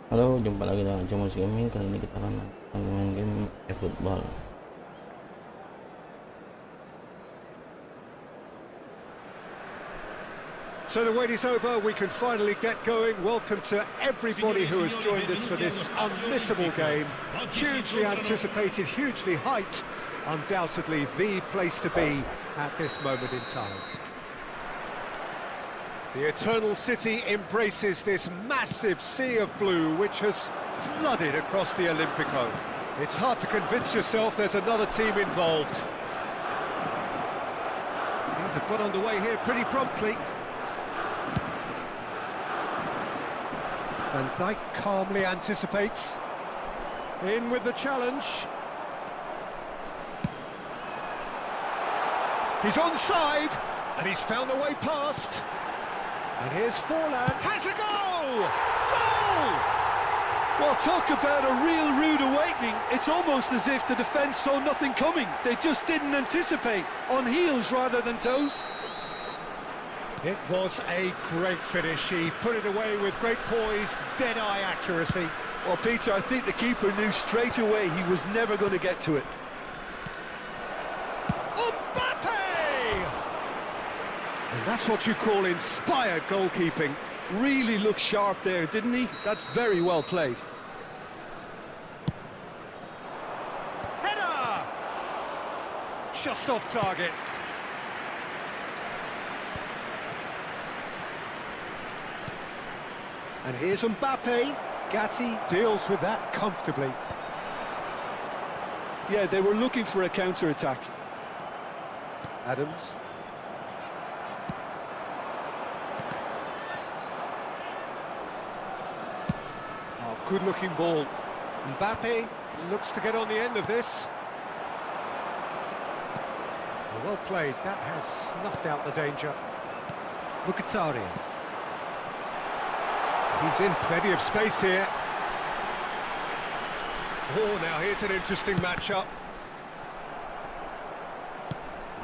Halo, jumpa lagi dengan Cuma Gaming. Kali ini kita akan main game eFootball. So the wait is over, we can finally get going. Welcome to everybody who has joined us for this unmissable game. Hugely anticipated, hugely hyped. Undoubtedly the place to be at this moment in time. The Eternal City embraces this massive sea of blue which has flooded across the Olympico. It's hard to convince yourself there's another team involved. Things have got underway here pretty promptly. Van Dijk calmly anticipates. In with the challenge. He's onside, and he's found a way past. And here's Forlan. Has a goal! Goal! Well, talk about a real rude awakening. It's almost as if the defence saw nothing coming. They just didn't anticipate. On heels rather than toes. It was a great finish. He put it away with great poise, dead-eye accuracy. Well, Peter, I think the keeper knew straight away he was never going to get to it. Mbappe! And that's what you call inspired goalkeeping. Really looked sharp there, didn't he? That's very well played. Header! Just off target. And here's Mbappe. Gatti deals with that comfortably. Yeah, they were looking for a counter-attack. Adams. Oh, good-looking ball. Mbappe looks to get on the end of this. Well played. That has snuffed out the danger. Mkhitaryan. He's in plenty of space here. Oh, now here's an interesting matchup.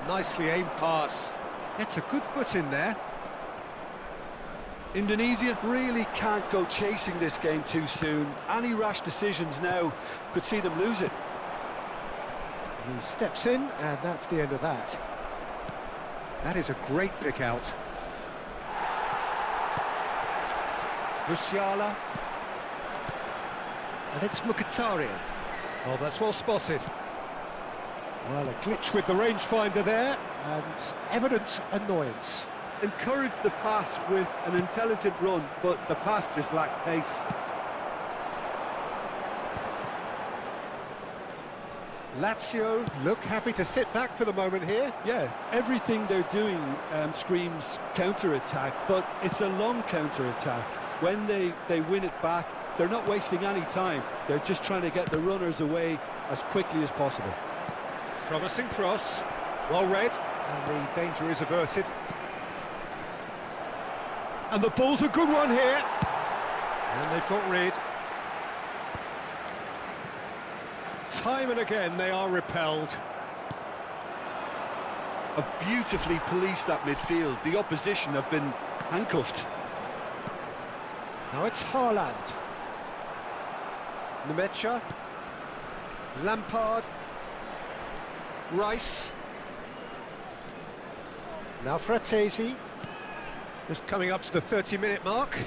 Nicely aimed pass. Gets a good foot in there. Indonesia really can't go chasing this game too soon. Any rash decisions now could see them lose it. He steps in, and that's the end of that. That is a great pick out. Musiala. And it's Mkhitaryan. Oh, that's well spotted. Well, a glitch with the rangefinder there, and evident annoyance. Encouraged the pass with an intelligent run, but the pass just lacked pace. Lazio look happy to sit back for the moment here. Yeah, everything they're doing screams counter-attack, but it's a long counter-attack. When they win it back, they're not wasting any time. They're just trying to get the runners away as quickly as possible. Promising cross, well read, and the danger is averted. And the ball's a good one here. And they've got rid. Time and again they are repelled. Have beautifully policed that midfield. The opposition have been handcuffed. Now it's Haaland. Nemecha. Lampard. Rice. Now Fratesi. Just coming up to the 30-minute mark.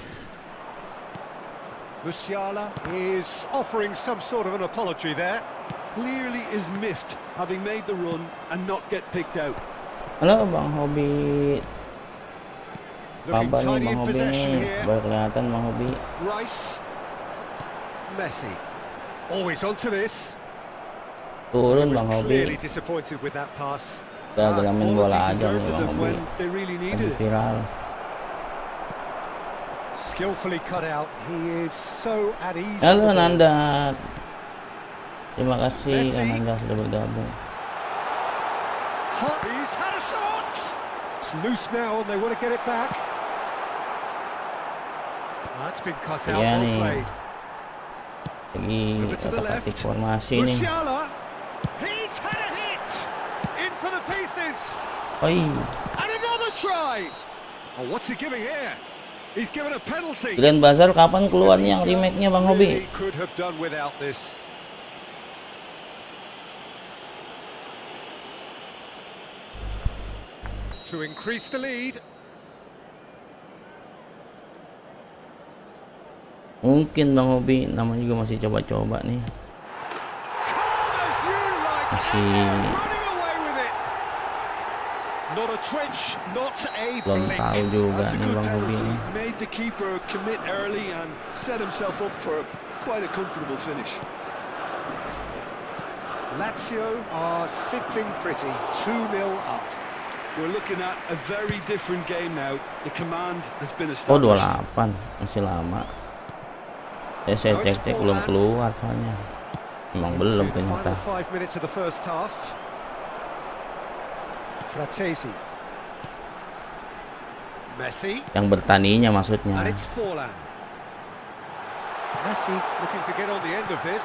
Musiala is offering some sort of an apology there. Clearly is miffed, having made the run and not get picked out. Halo Bang Hobi. Looking Kabar nih tidy Bang in Hobi possession nih. here. Baru kelihatan Bang Hobi. Rice. Messi. Always onto this. Turun Was Bang Hobi. clearly disappointed with that pass. Gara-gara main bola Quality aja nih deserted Bang them Hobi. when they really Lagi needed it. viral. Skillfully cut out. He is so at ease. Halo on the ball. Nanda. Terima kasih Messi. Ananda sudah bergabung. He's had a shot. It's loose now, and they want to get it back. That's been cut out. Iya Well nih. played. Lagi Over to the left. otak-atik formasi nih. Musiala. He's had a hit. In for the pieces. Oi. And another try. Oh, what's he giving here? He's given a penalty. Grand Bazar kapan keluarnya yang remake-nya Bang Hobi? Really could have done without this. To increase the lead. Mungkin Bang Hobi, namanya juga masih coba-coba nih. Masih belum tahu juga nih Bang Hobi nih. Made the keeper commit early and set himself up for quite a comfortable finish. Lazio are sitting pretty, 2-0 up. We're looking at a very different game now. The command has been Oh, established. 28, masih lama. Saya cek-cek belum keluar soalnya. Emang belum ternyata. 5 minutes of the first half. Fratesi. Messi. Yang bertaninya maksudnya. And it's Forlan. Messi looking to get on the end of this.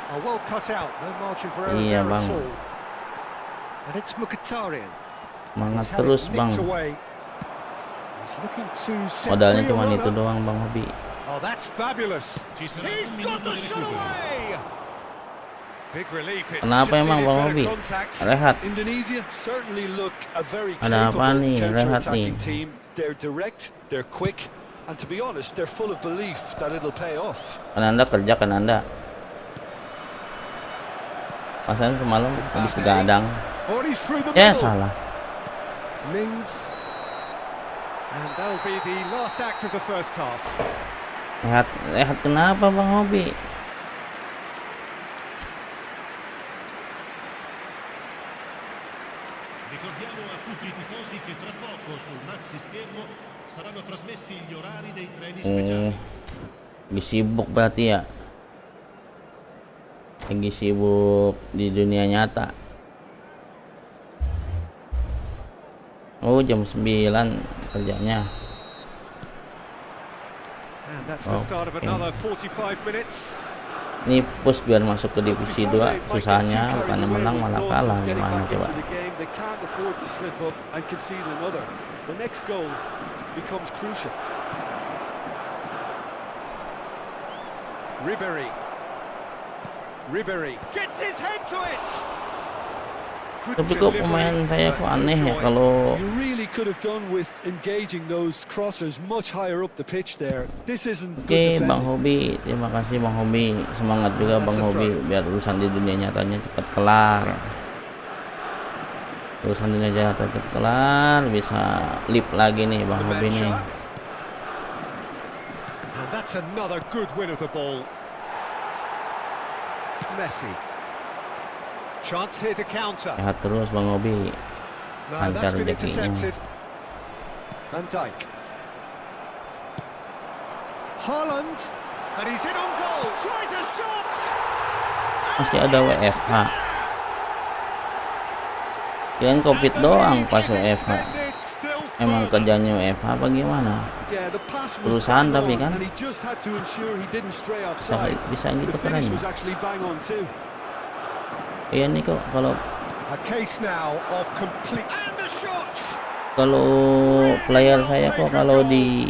Oh, well cut out. No margin for error Iya, there Bang. at all. And it's Mkhitaryan. Semangat terus, Bang. He's looking to set Modalnya free a cuma itu runner. doang, Bang Hobi. Oh, that's fabulous. He's got the shot away. Big relief. Kenapa emang Bang Hobi? Rehat. Indonesia certainly look a very Ada apa nih? capable Rehat nih. counter-attacking team. They're direct, they're quick, and to be honest, they're full of belief that it'll pay off. Kan Anda kerja kan Anda. Pasan semalam habis begadang. Oh, he's through the Ya middle. salah. Mings. And that'll be the last act of the first half. Rehat kenapa Bang Hobi? Ricordiamo a tutti i tifosi che tra poco sul maxi schermo saranno trasmessi gli orari dei treni speciali. Lagi sibuk berarti ya. Lagi sibuk di dunia nyata. Oh, jam 9 kerjanya. And that's the start of another 45 minutes. Ini push biar masuk ke divisi 2. Susahnya bukannya menang malah kalah, gimana coba. They can't afford to slip up and concede another. The next goal becomes crucial. Ribery gets his head to it. Tapi kok pemain saya kok aneh ya kalau You really could have done with engaging those crossers much higher up the pitch there. This isn't Oke, good Bang defending. Hobi, terima kasih Bang Hobi. Semangat juga Bang Hobi biar urusan di dunia nyatanya cepat kelar. Urusan dunia nyata cepat kelar, bisa lip lagi nih Bang Hobi nih. And that's another good win of the ball. Messi. Chance here to counter. Sehat terus Bang Hobi. No, Lancar that's been rezekinya. intercepted. Van Dijk. Haaland. And he's in on goal. Tries a shot. Masih ada WFH. Kirain Covid doang pas WFH. Emang kerjanya WFH apa gimana? Yeah, the pass was Perusahaan bang tapi on, kan and he just had to ensure he didn't stray offside. bisa gitu The finish keren. was actually bang on too. Iya nih kok kalau A case now of complete and the shot. player saya kok kalau di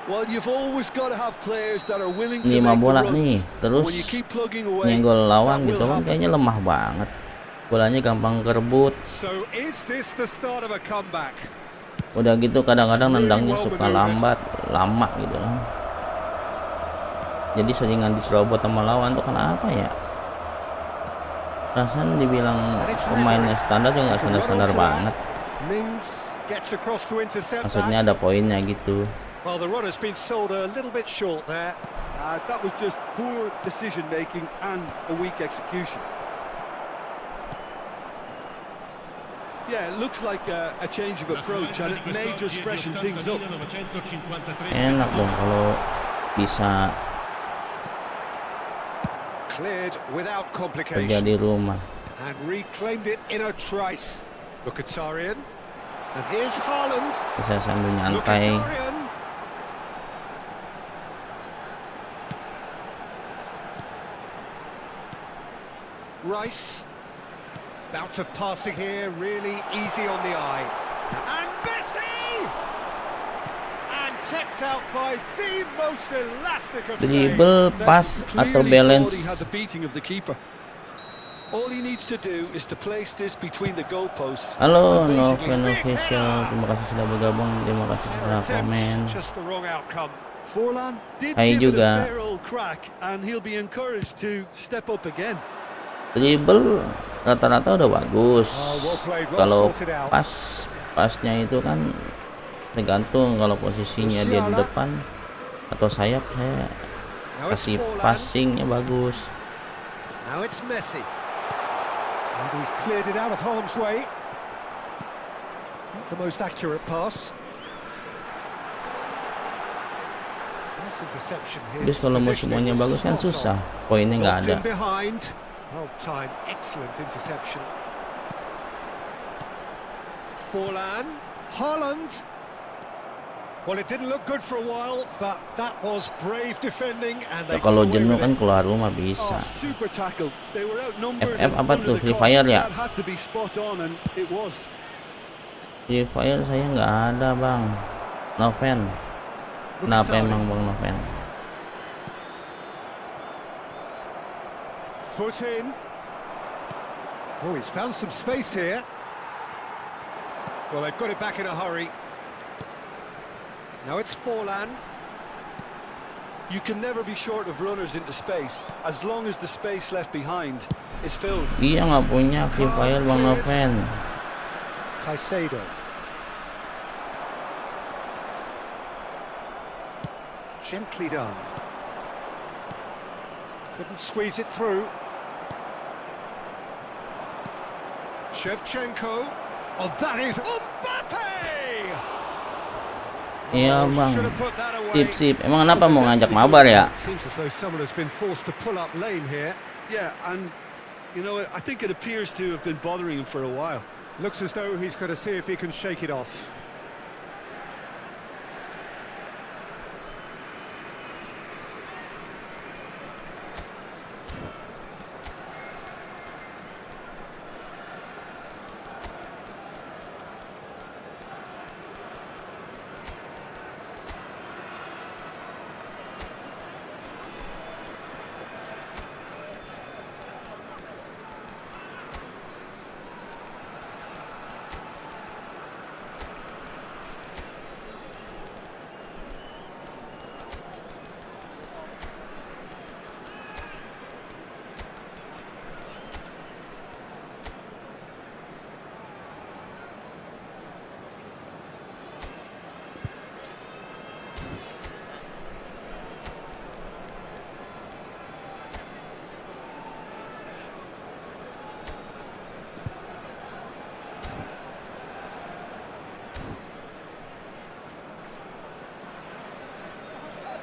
Well, you've always got to have players that are willing to 5 make the bola runs. nih, terus When you keep plugging away, nyenggol lawan that gitu will kan happen. kayaknya lemah banget. Bolanya gampang kerebut. So is this the start of a comeback? Udah gitu kadang-kadang nendangnya suka lama gitu. Jadi seringan diserobot sama lawan tuh kenapa ya? Rasanya dibilang pemainnya standar juga nggak standar-standar banget. Mings gets across to intercept Maksudnya that. ada poinnya gitu. Well, the runner's been sold a little bit short there. That was just poor decision making and a weak execution. Yeah, it looks like a change of approach, and it may just freshen things up. Enak dong kalau bisa Cleared without kerja complication di rumah. and reclaimed it in a trice. Mkhitaryan. And here's Haaland. Bisa sambil nyantai. Mkhitaryan. Rice. Bout of passing here, really easy on the eye. And Messi! And kept out by the most elastic of Dribble, pas atau balance. All he needs to do is to place this between the goalposts. Halo Noven Official, terima kasih sudah bergabung, terima kasih sudah komen. Just the wrong outcome. Forlan did Hai give it juga. a fair old crack, and he'll be encouraged to step up again. Dribble rata-rata udah bagus. Well played, well Kalau sorted out. pasnya itu kan tergantung, kalau posisinya dia di depan atau sayap, saya Now it's kasih Forlan. passingnya bagus. Now it's Messi. And he's cleared it out of harm's way. Not the most accurate pass. Nice interception here. Terus kalau mau semuanya bagus kan susah, poinnya nggak ada. In behind. Well timed, excellent interception. Forlan, Haaland. Well, it didn't look good for a while, but that was brave defending, and Ya, they kalau got away jenuh with kan it. keluar rumah bisa. Super tackle. They were outnumbered. FF apa and tuh? under the Free cost. Fire ya? That had to be spot on, and it was. Di file saya nggak ada bang. Noven. Kenapa emang bang Noven? Foot in. Oh, he's found some space here. Well, they've got it back in a hurry. Now it's Forlan. You can never be short of runners into space, as long as the space left behind is filled. Iya nggak punya Free Fire bang Noven. Caicedo. Gently done. Couldn't squeeze it through. Shevchenko. Oh, that is Mbappe! Iya bang. Should have put that away. Sip. Emang kenapa mau ngajak mabar ya? Seems as though someone has been forced to pull up lane here. Yeah, and you know, I think it appears to have been bothering him for a while. Looks as though he's going to see if he can shake it off.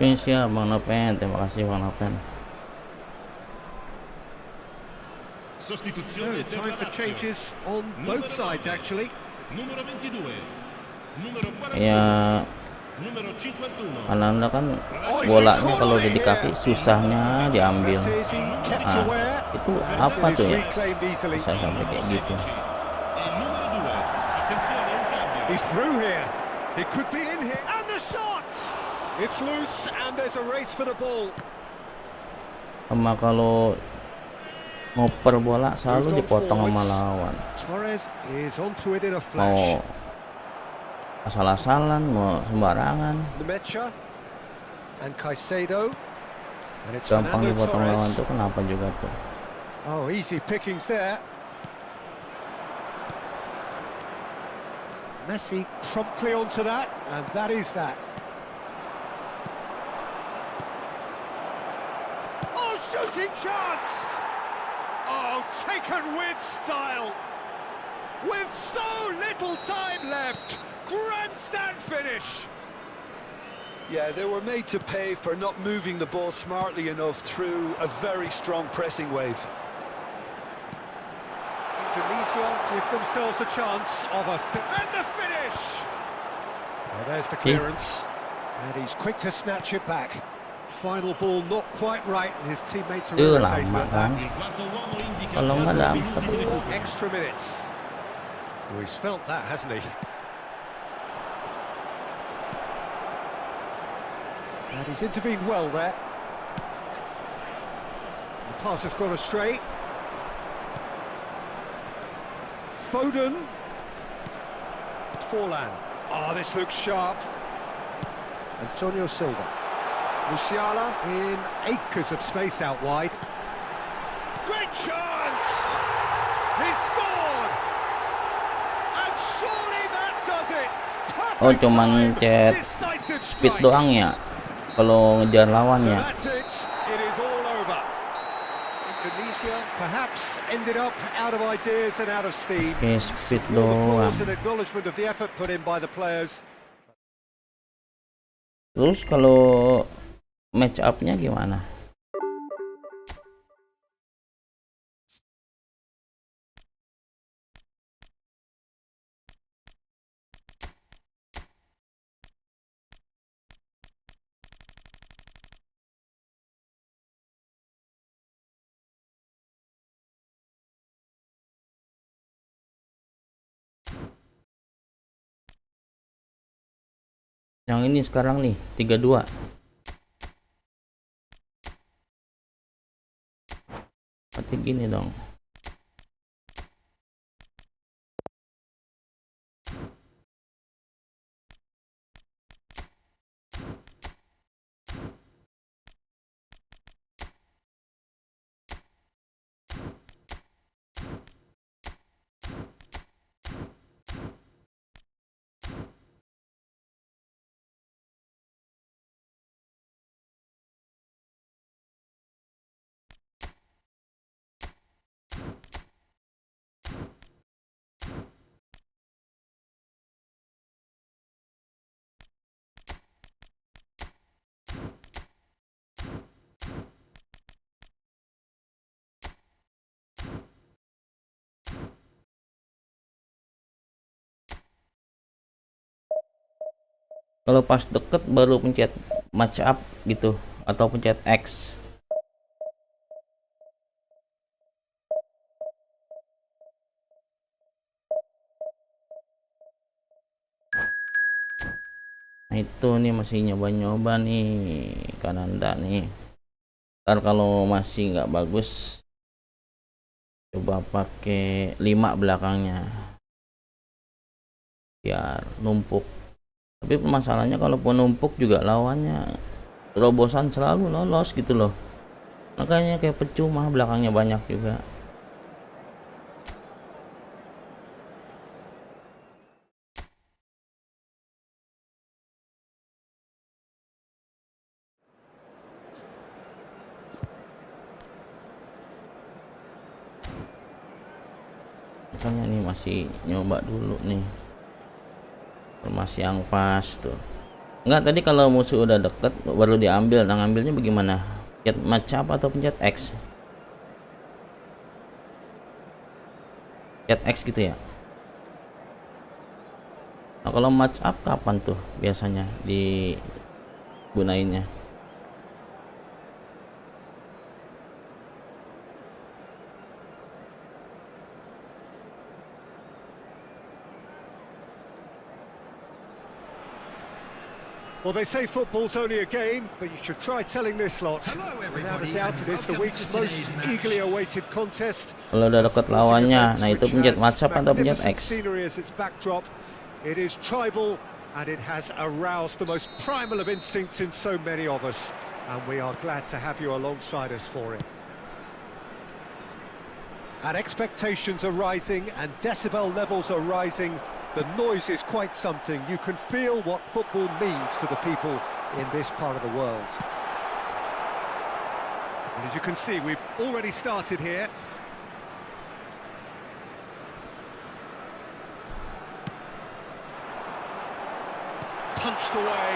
Siap bang Noven, terima kasih bang Noven. So, time for changes on both sides, actually. Numero 22. Numero 40. Ya Numero 51. Ananda kan bolanya kalau udah di kaki susahnya diambil. Nah, itu apa tuh ya? Bisa sampai kayak gitu. E numero 2. Attenzione, un cambio. He's through here. He could be in here. And the shot! It's loose, and there's a race for the ball. Sama kalau ngoper bola selalu dipotong sama lawan. Torres is onto it in a Mau flash. asal-asalan, mau sembarangan, Nemecha and Caicedo. And it's gampang Fernando dipotong lawan Torres. tuh, kenapa juga tuh? Oh, easy pickings there. Messi promptly onto that, and that is that. Oh, shooting chance! Oh, taken with style. With so little time left, grandstand finish. Yeah, they were made to pay for not moving the ball smartly enough through a very strong pressing wave. Indonesia give themselves a chance of and the finish. Well, there's the clearance, and he's quick to snatch it back. Final ball not quite right, and his teammates are Itu irritated lama at kan? that. Il quarto uomo indica Kalau nggak That'll be dapet. 4 extra minutes. Well, he's felt that, hasn't he? And he's intervened well there. The pass has gone astray. Foden. Forlan. Oh, this looks sharp. Antonio Silva. Musiala in acres of space out wide. Great chance! He's scored! And surely that does it! Oh, cuman cet speed doang ya kalau ngejar lawannya. So that's it. It is all over. Indonesia perhaps ended up out of ideas and out of steam. Oke, speed All doang. applause and acknowledgement of the effort put in by the players. Terus kalau match up-nya gimana? Yang ini sekarang nih 3-2. Berarti gini dong. Kalau pas deket baru pencet match up gitu atau pencet X. Nah, itu nih masih nyoba-nyoba nih Kananda nih. Ntar kalau masih nggak bagus coba pakai 5 belakangnya biar numpuk. Tapi masalahnya kalau penumpuk juga lawannya terobosan selalu lolos gitu loh. Makanya kayak percuma belakangnya banyak juga. Makanya nih masih nyoba dulu nih. Formasi yang pas tuh. Enggak, tadi kalau musuh udah deket baru diambil. Nah, ngambilnya bagaimana? Pencet match up atau pencet X? Pencet X gitu ya. Nah, kalau match up kapan tuh biasanya digunainnya? Well, they say football's only a game, but you should try telling this lot. Without a doubt, it is the week's most eagerly awaited contest. Kalau udah deket lawannya, nah itu pencet match up atau pencet X? Scenery as its backdrop. It is tribal, and it has aroused the most primal of instincts in so many of us. And we are glad to have you alongside us for it. And expectations are rising, and decibel levels are rising. The noise is quite something. You can feel what football means to the people in this part of the world. And as you can see, we've already started here. Punched away.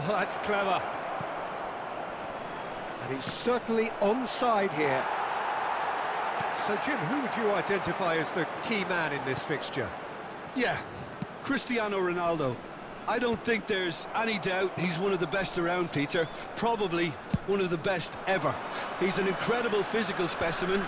Oh, that's clever. And he's certainly onside here. So, Jim, who would you identify as the key man in this fixture? Yeah, Cristiano Ronaldo. I don't think there's any doubt he's one of the best around, Peter. Probably one of the best ever. He's an incredible physical specimen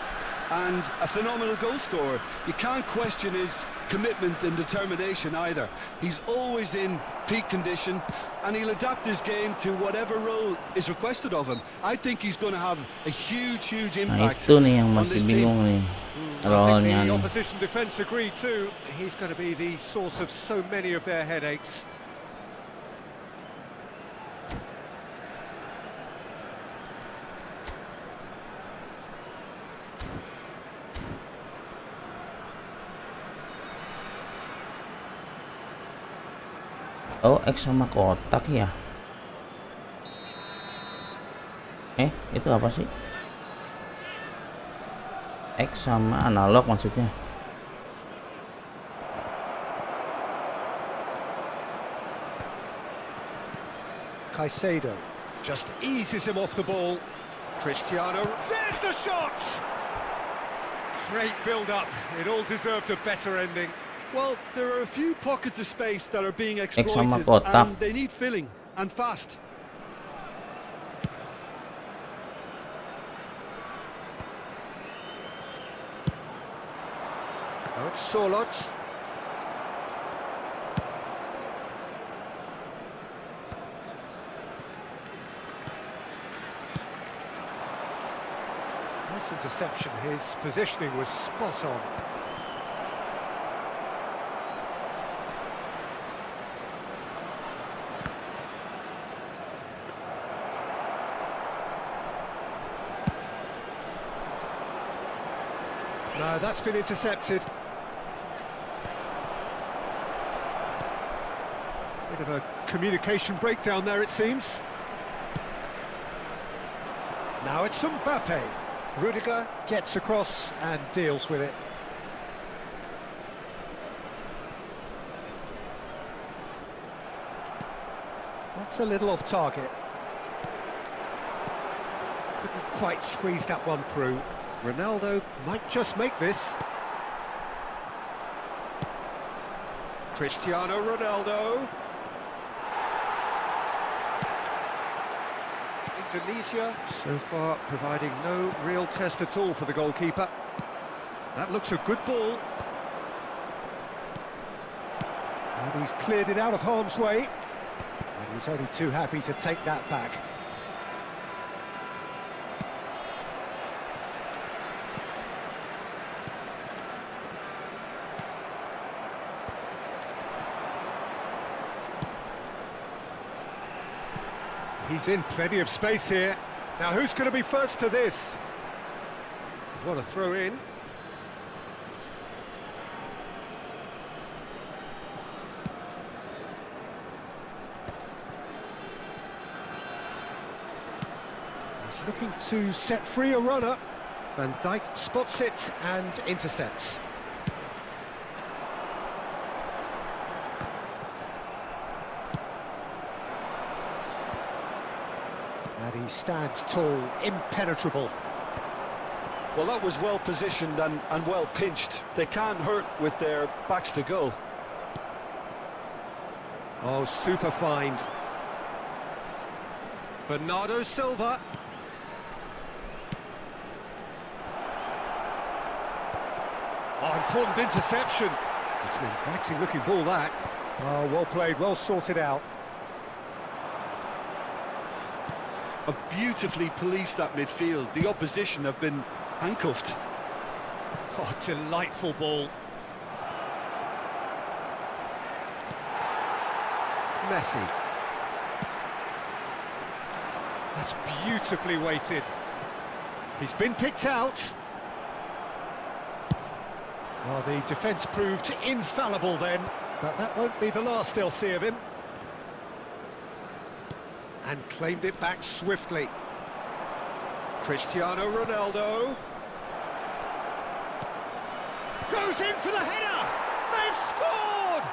and a phenomenal goal scorer. You can't question his commitment and determination either. He's always in peak condition and he'll adapt his game to whatever role is requested of him. I think he's going to have a huge Nah, impact itu nih yang on masih this bingung team. nih I think role-nya the nih. opposition defence agreed too. He's going to be the source of so many of their headaches. Oh, X sama kotak ya? Itu apa sih? X sama analog maksudnya. Caicedo just eases him off the ball. Cristiano, there's the shot! Great build-up. It all deserved a better ending. Well, there are a few pockets of space that are being sama exploited kotak. and they need filling, and fast. Oh, it's Sorloth. Nice interception. His positioning was spot on. No, that's been intercepted. Bit of a communication breakdown there, it seems. Now it's Mbappe. Rudiger gets across and deals with it. That's a little off target. Couldn't quite squeeze that one through. Ronaldo might just make this. Cristiano Ronaldo. Indonesia so far providing no real test at all for the goalkeeper. That looks a good ball. And he's cleared it out of harm's way. And he's only too happy to take that back. He's in plenty of space here. Now who's going to be first to this? What a throw in. He's looking to set free a runner. Van Dijk spots it and intercepts. And he stands tall, impenetrable. Well, that was well positioned and well pinched. They can't hurt with their backs to goal. Oh, super find. Bernardo Silva. Oh, important interception. It's an inviting looking ball, that. Oh, well played, well sorted out. Have beautifully policed that midfield. The opposition have been handcuffed. Oh, delightful ball. Messi. That's beautifully weighted. He's been picked out. Well, the defence proved infallible then, but that won't be the last they'll see of him. And claimed it back swiftly. Cristiano Ronaldo. Goes in for the header! They've scored!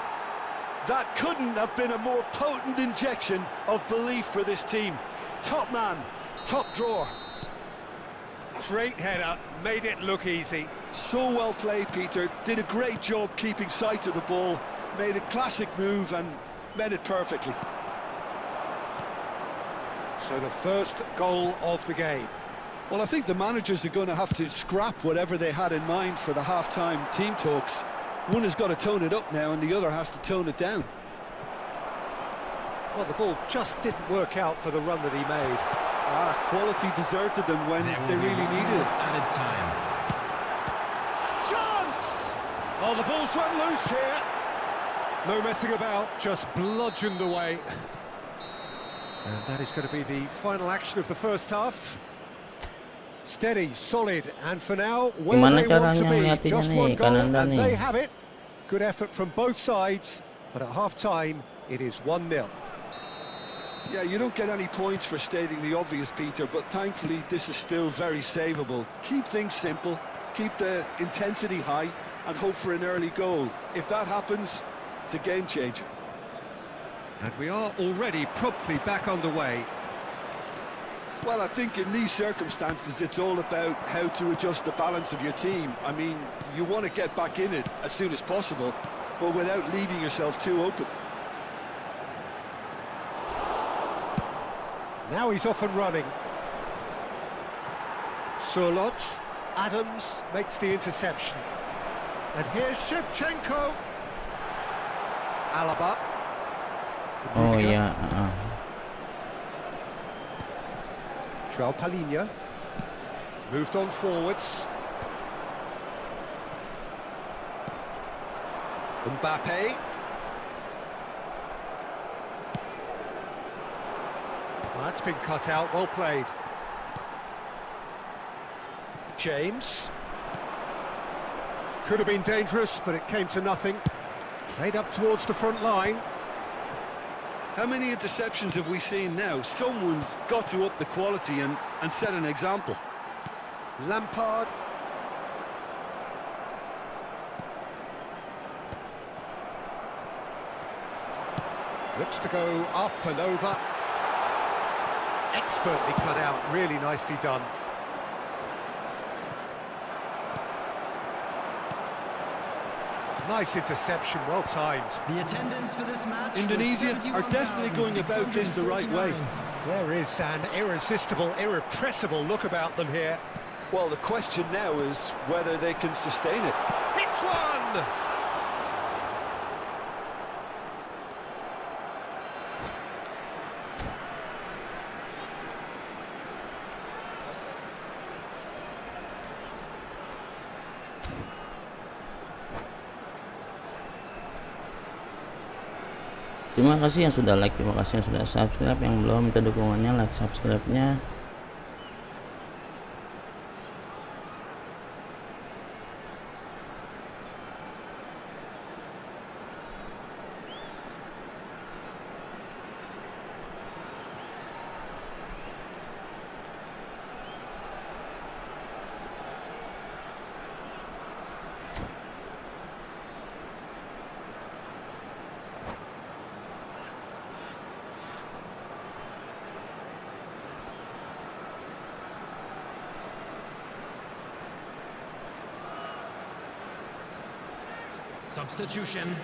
That couldn't have been a more potent injection of belief for this team. Top man, top drawer. Great header, made it look easy. So well played, Peter. Did a great job keeping sight of the ball. Made a classic move and met it perfectly. So the first goal of the game. Well, I think the managers are going to have to scrap whatever they had in mind for the half-time team talks. One has got to tone it up now and the other has to tone it down. Well, the ball just didn't work out for the run that he made. Quality deserted them when they really needed it. Added time. Chance! Oh, the ball's run loose here. No messing about, just bludgeoned away. And that is going to be the final action of the first half. Steady, solid, and for now, where Gimana they want to caranya be. ngeliatinnya Just nih, one goal, Kananda and nih? they have it. Good effort from both sides, but at half-time, it is 1-0. Yeah, you don't get any points for stating the obvious, Peter, but thankfully this is still very savable. Keep things simple, keep the intensity high, and hope for an early goal. If that happens, it's a game changer. And we are already promptly back underway. Well, I think in these circumstances, it's all about how to adjust the balance of your team. I mean, you want to get back in it as soon as possible, but without leaving yourself too open. Now he's off and running. Surlot, Adams makes the interception. And here's Shevchenko. Alaba. Oh Rudiger. ya, Joao Palhinha. Moved on forwards. Mbappe. Well, that's been cut out, well played. James. Could have been dangerous, but it came to nothing. Played up towards the front line. How many interceptions have we seen now? Someone's got to up the quality and set an example. Lampard. Looks to go up and over. Expertly cut out, really nicely done. Nice interception, well timed. The attendance for this match. Indonesia are definitely going about this the right way. There is an irresistible, irrepressible look about them here. Well, the question now is whether they can sustain it. Hits one! Terima kasih yang sudah like, terima kasih yang sudah subscribe, yang belum minta dukungannya like subscribe-nya. Substitution.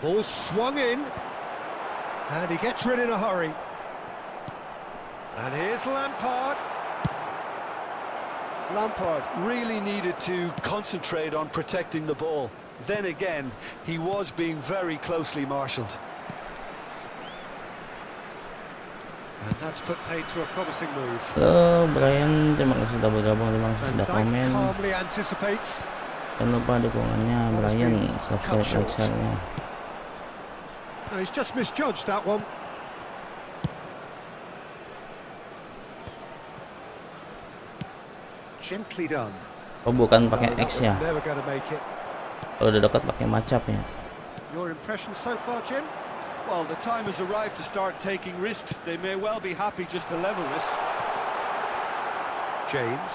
Ball swung in, and he gets rid in a hurry. And here's Lampard. Lampard really needed to concentrate on protecting the ball. Then again, he was being very closely marshalled. And that's put paid to a promising move. Halo Brian, terima kasih sudah bergabung, terima kasih And sudah Dijk komen. calmly anticipates. Jangan lupa dukungannya Brian, subscribe, like, share-nya. No, he's just misjudged that one. Gently done. Oh bukan pakai That X was ya, never going to make it. kalau udah dekat pakai macap ya. Your impression so far, Jim? Well, the time has arrived to start taking risks. They may well be happy just to level this. James.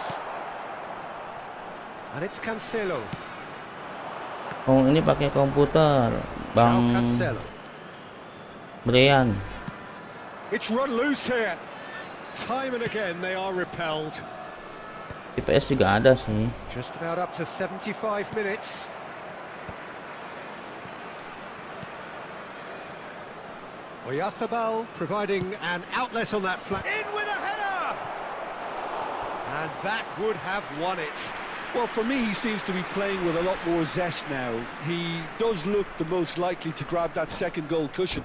And it's Cancelo. Oh ini pakai komputer, Joao Bang Cancelo. Brian. It's run loose here. Time and again they are repelled. IPS juga ada sih. Just about up to 75 minutes. Oyarzábal providing an outlet on that flank. In with a header! And that would have won it. Well, for me, he seems to be playing with a lot more zest now. He does look the most likely to grab that second goal cushion.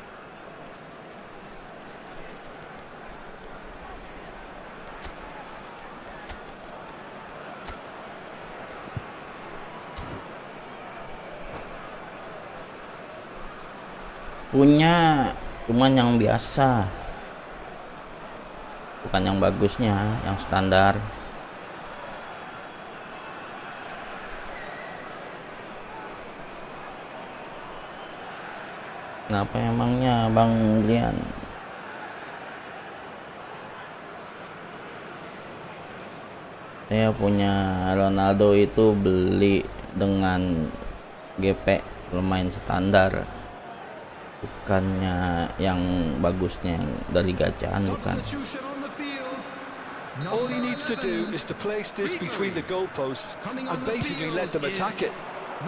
Punya, cuman yang biasa, bukan yang bagusnya, yang standar. Kenapa emangnya Bang Brian? Saya punya Ronaldo itu beli dengan GP pemain standar, bukannya yang bagusnya yang dari gacaan, bukan. Substitution on the field. All he needs to do is to place this between the goalposts and basically let them attack it.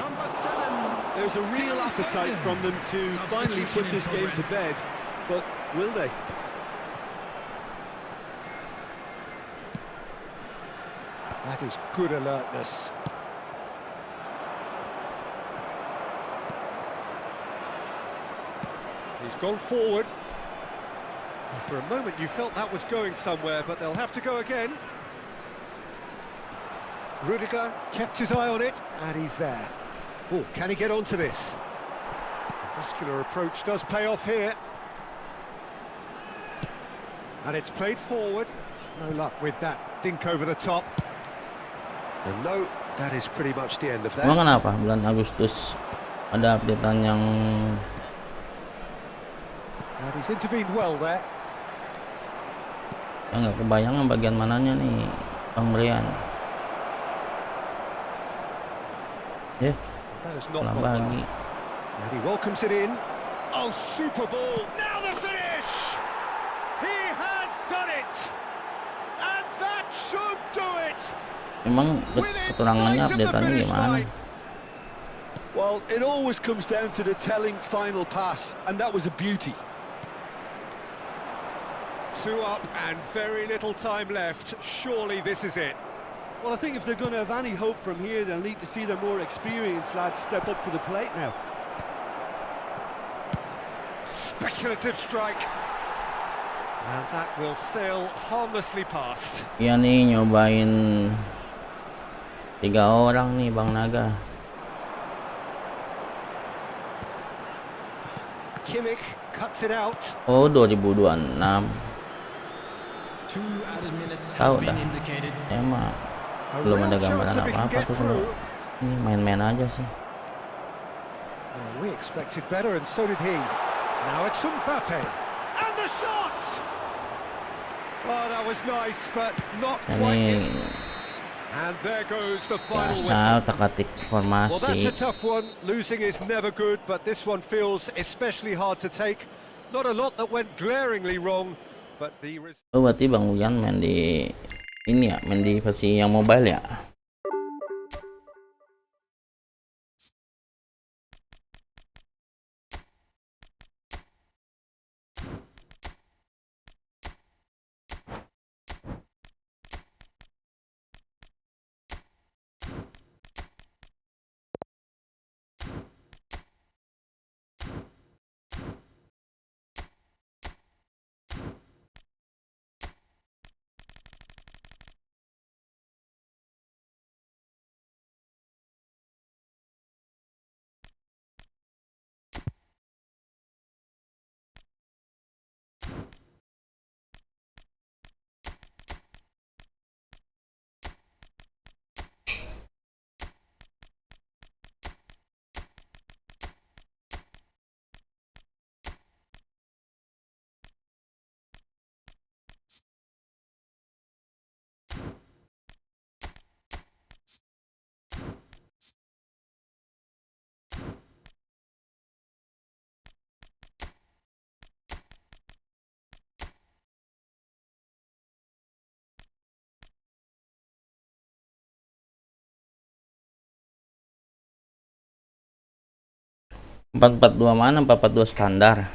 Number 7. There's a real appetite from them to finally put this game to bed, but will they? That is good alertness. He's gone forward. For a moment you felt that was going somewhere, but they'll have to go again. Rudiger kept his eye on it, and he's there. Oh, can he get onto this? Muscular approach does pay off here. And it's played forward. No luck with that dink over the top. And no, that is pretty much the end of that. Emang kenapa bulan Agustus ada updatean yang And he's intervened well there. nggak kebayangan bagian mananya nih Bang Brian? Ya, That is not pulang gone well. lagi. And he welcomes it in. Oh, super ball. Now the finish! He has done it! And that should do it! Emang keterangannya updateannya gimana? Well, it always comes down to the telling final pass, and that was a beauty. 2 up and very little time left. Surely this is it. Well, I think if they're going to have any hope from here, they'll need to see their more experienced lads step up to the plate now. Speculative strike. And that will sail harmlessly past. Iya nih, nyobain 3 orang nih Bang Naga. Kimmich cuts it out. Oh, 2026. Tahu dah. Ya mah A belum real ada chance gambaran if he can apa-apa get tuh. through. Ini main-main aja sih. Oh, we expected better, and so did he. Now it's Mbappe. And the shot! Oh, that was nice, but not quite Ini in. And there goes the final biasa whistle. otak-atik Well, that's formasi. a tough one. Losing is never good, but this one feels especially hard to take. Not a lot that went glaringly wrong, but the Oh, berarti Bang Uyan main di ini ya, main di versi yang mobile ya. Empat 4 2 mana? 4 4 2 standar.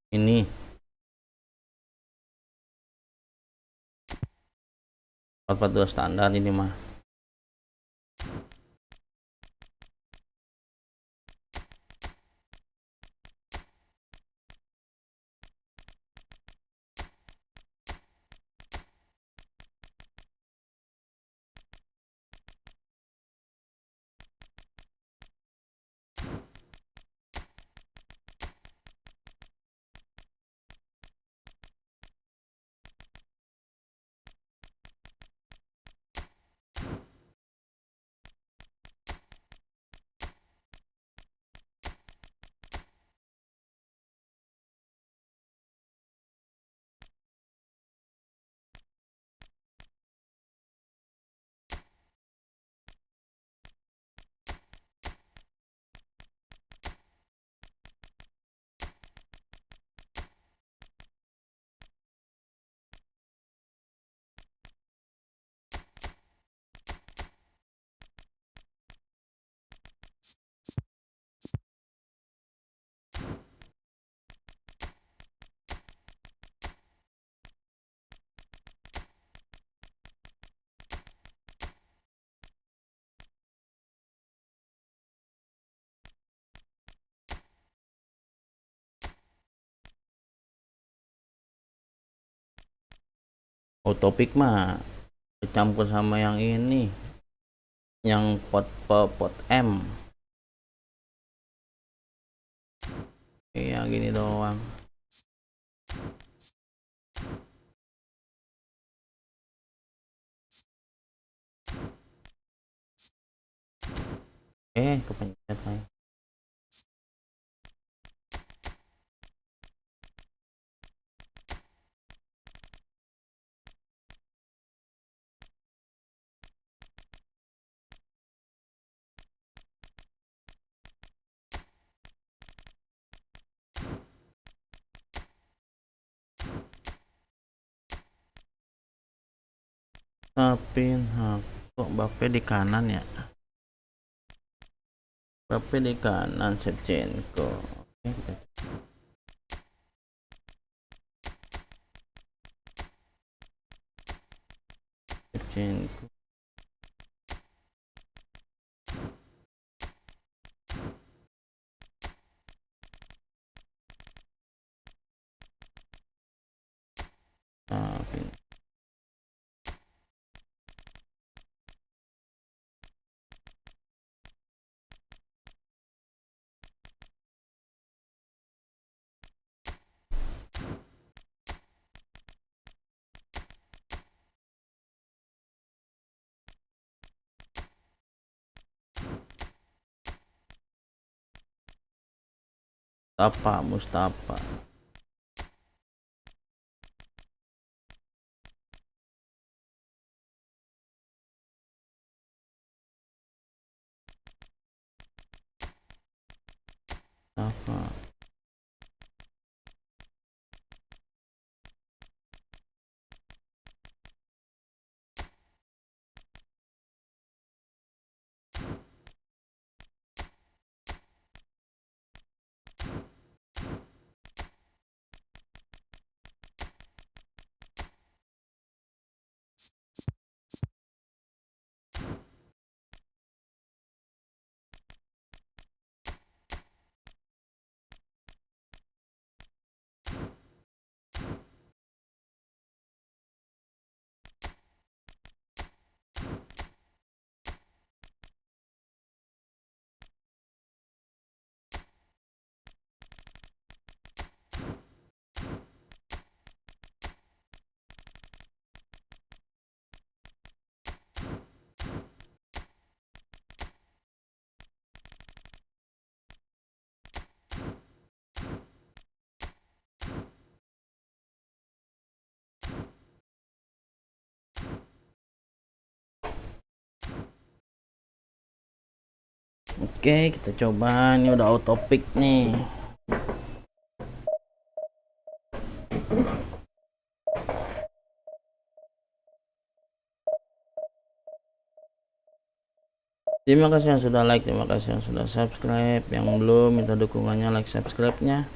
Ini 442 standar ini mah. Oh, topik mah kecampur sama yang ini, yang pot M. Iya, gini doang. Kepencet lagi. Tapi kok Mbappe di kanan ya? Mbappe di kanan, Shevchenko. Oke, kita Shevchenko. Tapi Mustafa. Mustafa. Oke, kita coba. Ini udah auto pick nih. Terima kasih yang sudah like, terima kasih yang sudah subscribe. Yang belum, minta dukungannya like subscribe-nya.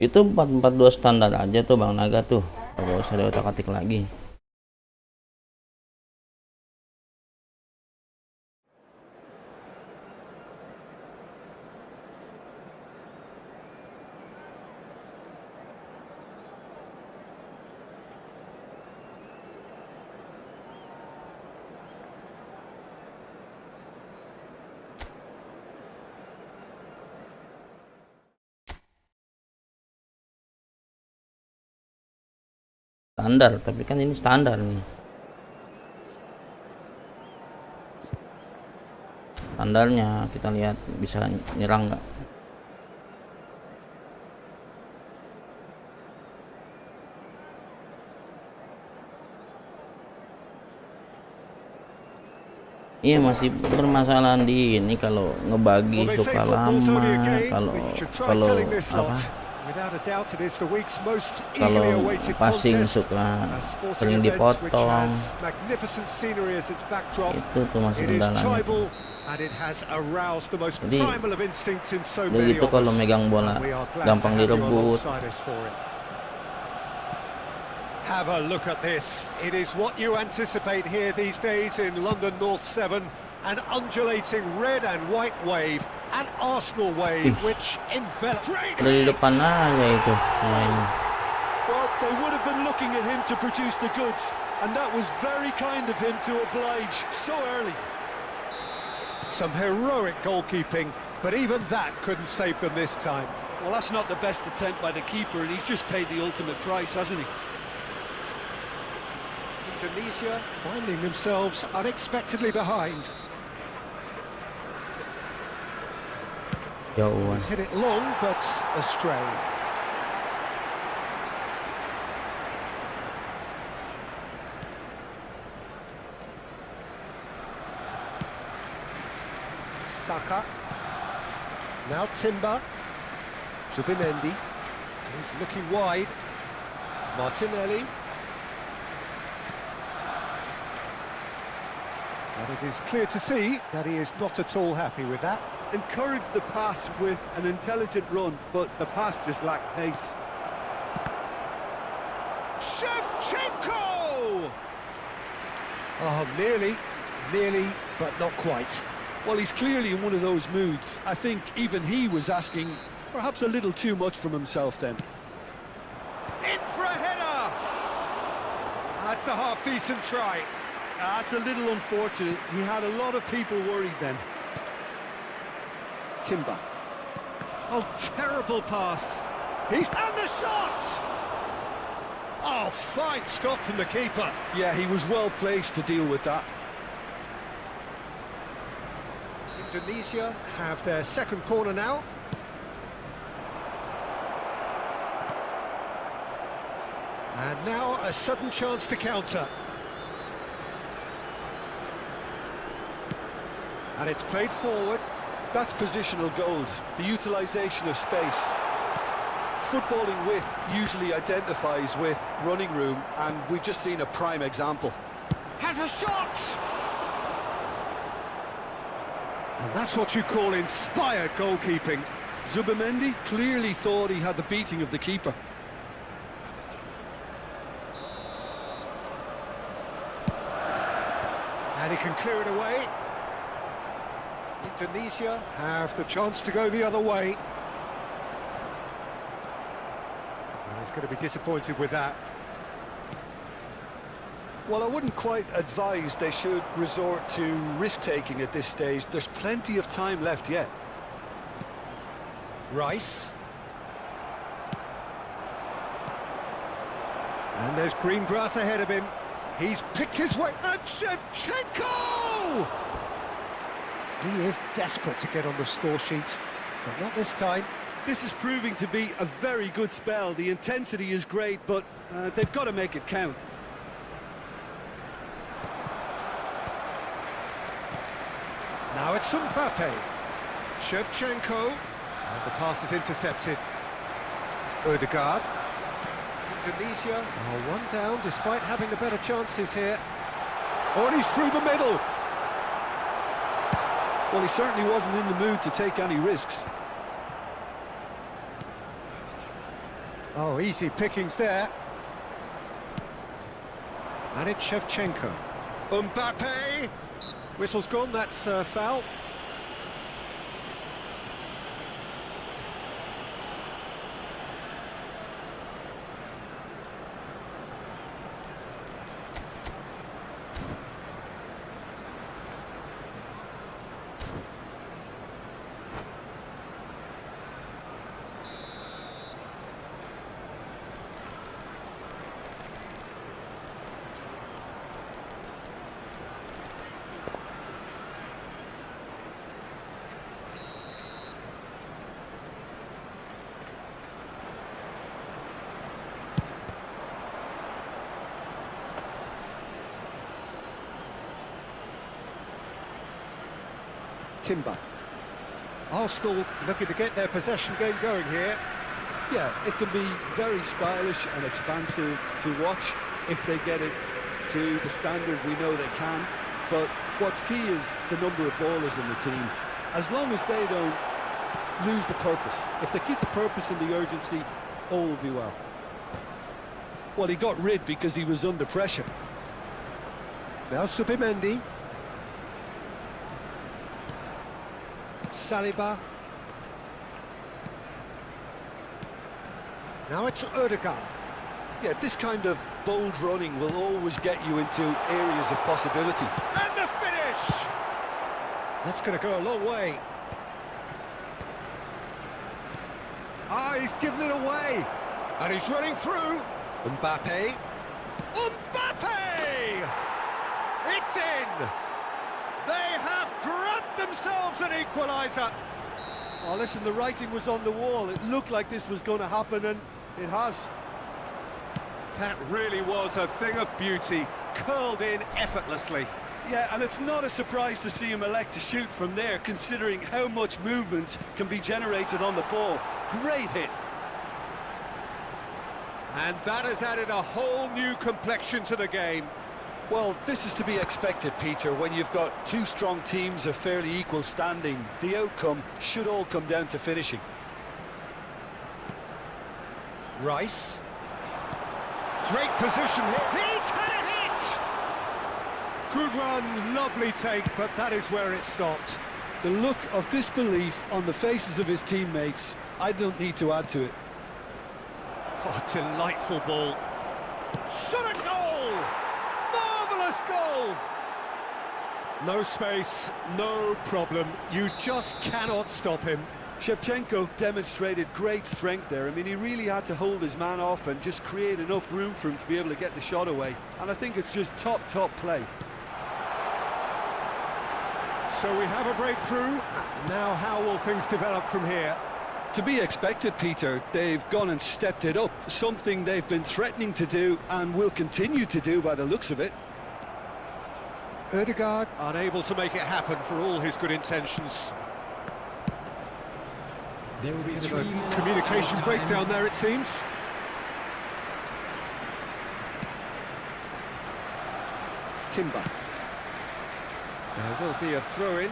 Itu 4-4-2 standar aja tuh Bang Naga tuh, nggak usah diotak-atik lagi. Standar, tapi kan ini standar nih. Standarnya kita lihat bisa nyerang nggak. Iya, masih permasalahan di ini kalau ngebagi Well, they say suka football's lama, only a game, kalau but you should try kalau telling this apa lot. Without a doubt, it is the week's most kalau eagerly awaited passing contest. suka A sporting sering event which dipotong. has magnificent scenery as its backdrop. Itu tuh masih It is kendalanya. tribal and it has aroused the most Jadi, primal of instincts in so Jadi many itu of kalau us. megang bola And we are glad gampang to have you direbut. alongside us for it. Have a look at this. It is what you anticipate here these days in London North 7. An undulating red and white wave, an Arsenal wave which envelops. Udah di depan aja itu mainnya. Well, they would have been looking at him to produce the goods, and that was very kind of him to oblige so early. Some heroic goalkeeping, but even that couldn't save them this time. Well, that's not the best attempt by the keeper, and he's just paid the ultimate price, hasn't he? Indonesia finding themselves unexpectedly behind. Jauhan. He's hit it long, but astray. Saka. Now Timber. Zubimendi. He's looking wide. Martinelli. And it is clear to see that he is not at all happy with that. Encouraged the pass with an intelligent run, but the pass just lacked pace. Shevchenko! Oh, nearly, but not quite. Well, he's clearly in one of those moods. I think even he was asking perhaps a little too much from himself then. In for a header! That's a half-decent try. That's a little unfortunate. He had a lot of people worried then. Timber. Oh, terrible pass. And the shot! Oh, fine stop from the keeper. Yeah, he was well placed to deal with that. Indonesia have their second corner now. And now a sudden chance to counter. And it's played forward. That's positional gold, the utilisation of space. Footballing width usually identifies with running room, and we've just seen a prime example. Has a shot! And that's what you call inspired goalkeeping. Zubimendi clearly thought he had the beating of the keeper. And he can clear it away. Indonesia have the chance to go the other way. And he's going to be disappointed with that. Well, I wouldn't quite advise they should resort to risk-taking at this stage. There's plenty of time left yet. Rice. And there's green grass ahead of him. He's picked his way. And Shevchenko! He is desperate to get on the score sheet, but not this time. This is proving to be a very good spell. The intensity is great, but they've got to make it count. Now it's Mbappe. Shevchenko. And the pass is intercepted. Odegaard. Indonesia are one down despite having the better chances here. Oh, and he's through the middle. Well, he certainly wasn't in the mood to take any risks. Oh, easy pickings there. And it's Shevchenko. Mbappe! Whistle's gone, that's foul. Timber. Arsenal looking to get their possession game going here. Yeah, it can be very stylish and expansive to watch if they get it to the standard we know they can. But what's key is the number of ballers in the team. As long as they don't lose the purpose, if they keep the purpose and the urgency, all will be well. Well, he got rid because he was under pressure. Now Subimendi. Saliba. Now it's Odegaard. Yeah, this kind of bold running will always get you into areas of possibility. And the finish! That's going to go a long way. Ah, he's given it away. And he's running through. Mbappe. Mbappe! It's in! They have grabbed themselves an equaliser. Oh, listen, the writing was on the wall. It looked like this was going to happen, and it has. That really was a thing of beauty, curled in effortlessly. Yeah, and it's not a surprise to see him elect to shoot from there, considering how much movement can be generated on the ball. Great hit. And that has added a whole new complexion to the game. Well, this is to be expected, Peter. When you've got two strong teams of fairly equal standing, the outcome should all come down to finishing. Rice. Great position here. He's had a hit! Good run, lovely take, but that is where it stopped. The look of disbelief on the faces of his teammates, I don't need to add to it. Oh, delightful ball. Shot a goal! Marvellous goal! No space, no problem. You just cannot stop him. Shevchenko demonstrated great strength there. I mean, he really had to hold his man off and just create enough room for him to be able to get the shot away. And I think it's just top play. So we have a breakthrough. Now how will things develop from here? To be expected, Peter. They've gone and stepped it up, something they've been threatening to do and will continue to do by the looks of it. Odegaard unable to make it happen for all his good intentions. There will be Bit of a communication breakdown there, it seems. Timber. There will be a throw-in.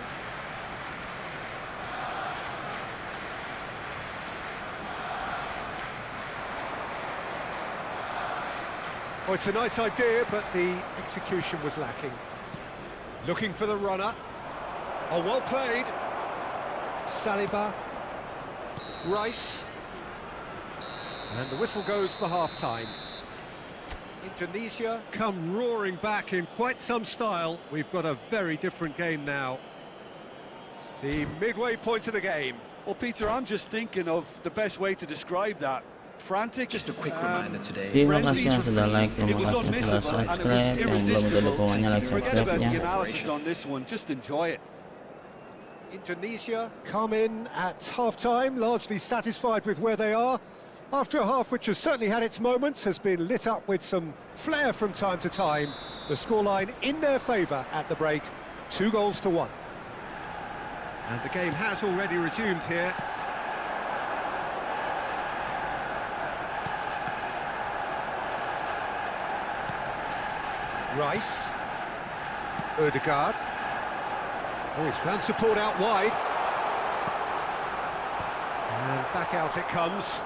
Oh, it's a nice idea, but the execution was lacking. Looking for the runner. Oh, well played. Saliba. Rice. And the whistle goes for half-time. Indonesia come roaring back in quite some style. We've got a very different game now. The midway point of the game. Well, Peter, I'm just thinking of the best way to describe that. Frantic. Just a quick reminder today. Terima kasih yang sudah like, It terima was kasih yang sudah unmissable and it was subscribe, yang belum ada irresistible. dukungannya like Forget about the subscribe-nya. analysis on this one, just enjoy it. Indonesia come in at half-time, largely satisfied with where they are. After a half which has certainly had its moments, has been lit up with some flair from time to time. The scoreline in their favour at the break, 2-1. And the game has already resumed here. Rice. Odegaard. Oh, he's found support out wide. And back out it comes.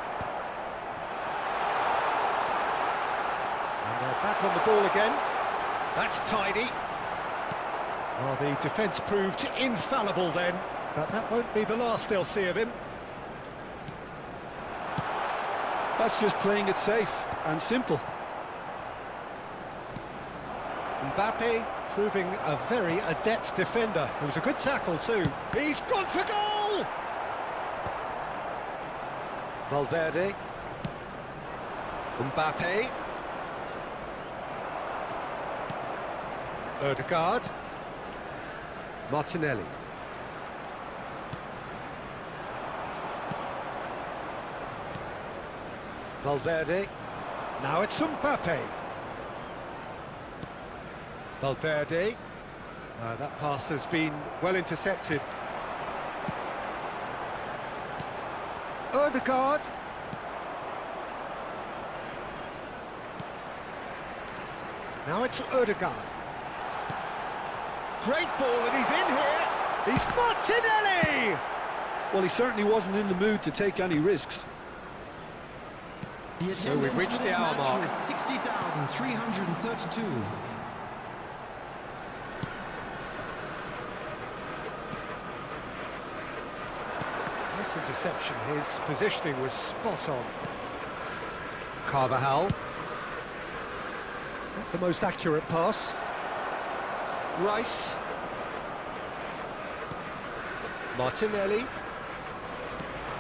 back on the ball again. That's tidy. Well, the defence proved infallible then, but that won't be the last they'll see of him. That's just playing it safe and simple. Mbappe proving a very adept defender. It was a good tackle too. He's gone for goal! Valverde. Mbappe. Odegaard. Martinelli. Valverde. Now it's Mbappe. Valverde. That pass has been well intercepted. Odegaard. Now it's Odegaard. Great ball, and he's in here. He's Martinelli! Well, he certainly wasn't in the mood to take any risks. So we've reached the hour mark. 60,332. Nice interception. His positioning was spot on. Carvajal. Not the most accurate pass. Rice. Martinelli.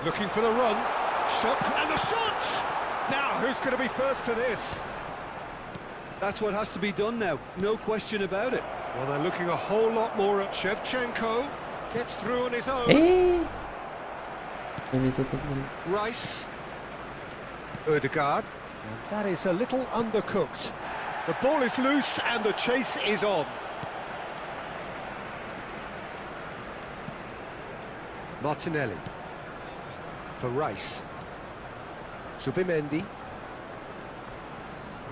Looking for the run. Shot, and the shot! Now, who's going to be first to this? That's what has to be done now, no question about it. Well, they're looking a whole lot more at Shevchenko. Gets through on his own. Rice. Odegaard. And that is a little undercooked. The ball is loose and the chase is on. Martinelli. For Rice. Zubimendi.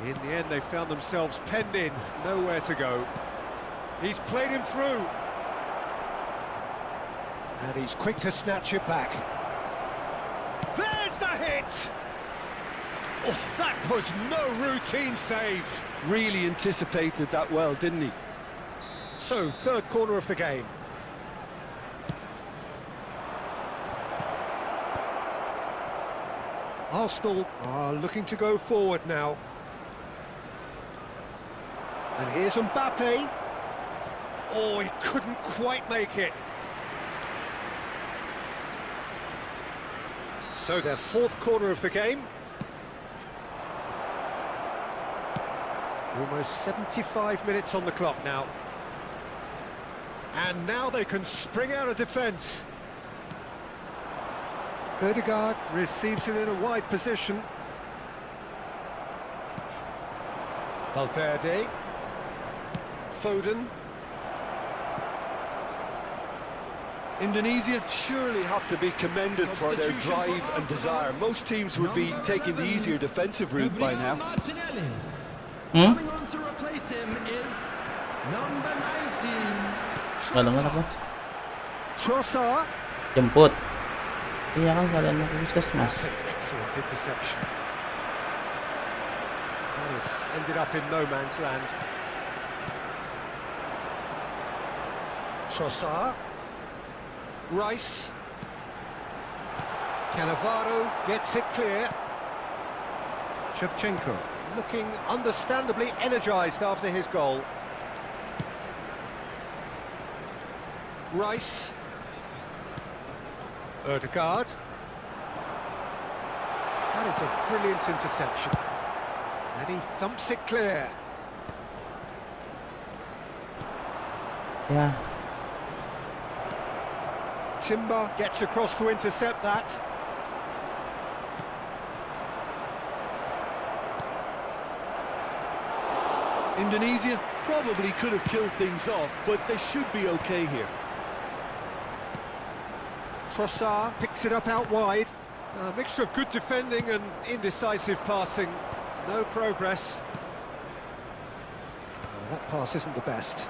In the end, they found themselves penned in, nowhere to go. He's played him through. And he's quick to snatch it back. There's the hit! Oh, that was no routine save. Really anticipated that well, didn't he? So, third corner of the game. Arsenal are looking to go forward now. And here's Mbappe. Oh, he couldn't quite make it. So their fourth corner of the game. Almost 75 minutes on the clock now. And now they can spring out of defence. Odegaard receives it in a wide position. Valverde. Foden. Indonesia surely have to be commended for their drive and desire. Most teams would be taking the easier defensive route by now. Coming on to replace him is number 19. Kalangan ako. Trossard. Jemput. Iya kan kalian mau ke puskesmas. That's an excellent interception. This ended up in no man's land. Trossard. Rice. Cannavaro gets it clear. Shevchenko looking understandably energised after his goal. Rice. Odegaard. That is a brilliant interception. And he thumps it clear. Ya, Timber gets across to intercept that. Indonesia probably could have killed things off, but they should be okay here. Trossard picks it up out wide. A mixture of good defending and indecisive passing. No progress. That pass isn't the best.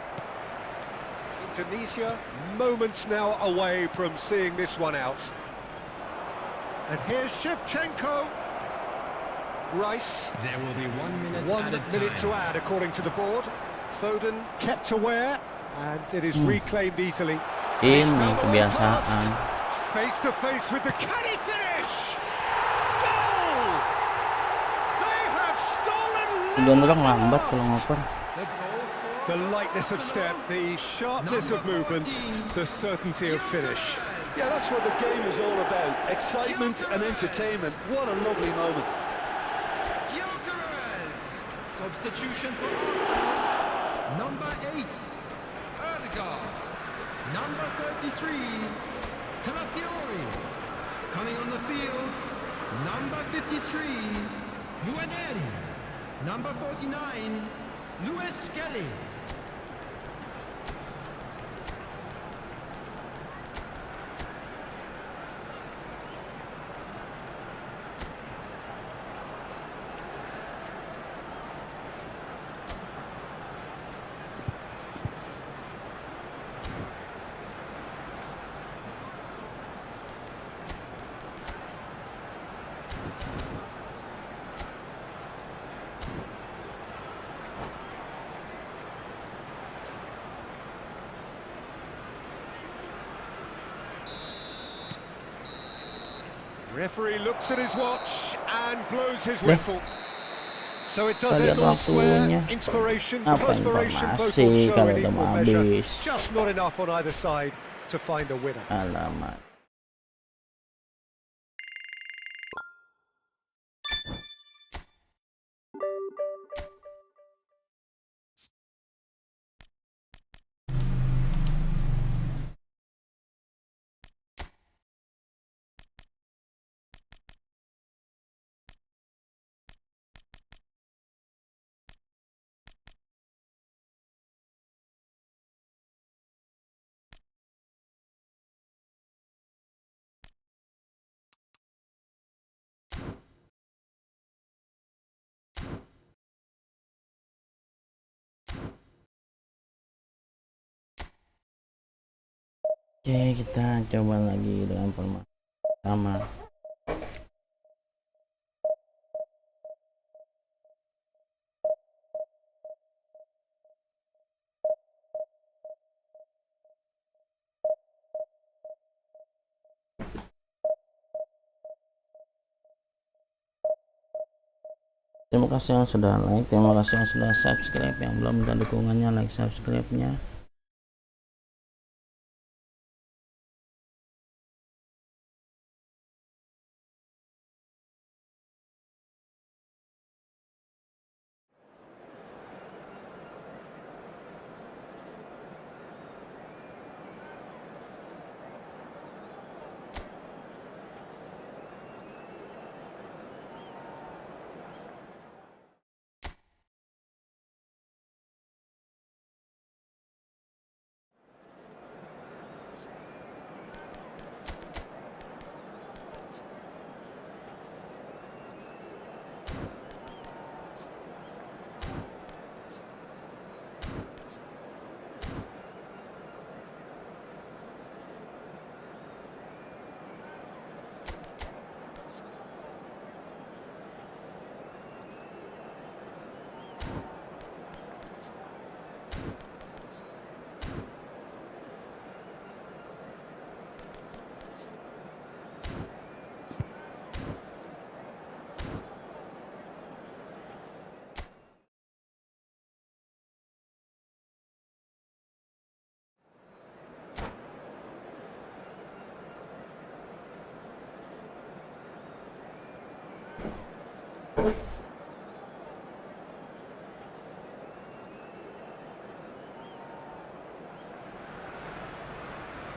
Indonesia moments now away from seeing this one out. And here's Shevchenko. Rice. There will be 1 minute 1 minute to add, according to the board. Foden kept aware, and it is reclaimed easily. Ini kebiasaan. Face to face with the can he finish? Goal! They have stolen. Udah orang lambat kalau ngoper. The lightness of step, the sharpness of movement, the certainty of finish. Yeah, that's what the game is all about. Excitement and entertainment. What a lovely moment. Substitution for Arsenal. Number 8, Erdegaard. Number 33, Calafiori. Coming on the field, number 53, Luaneri. Number 49, Luis Skelly. Referee looks at his watch and blows his whistle. So it does Lihat end elsewhere. waktunya. Inspiration, Apa perspiration, both informasi will show kalau in udah equal mau measure. habis. Just not enough on either side to find a winner. Alamat. Oke, kita coba lagi dengan format sama. Terima kasih yang sudah like, terima kasih yang sudah subscribe, yang belum minta dukungannya like subscribe-nya.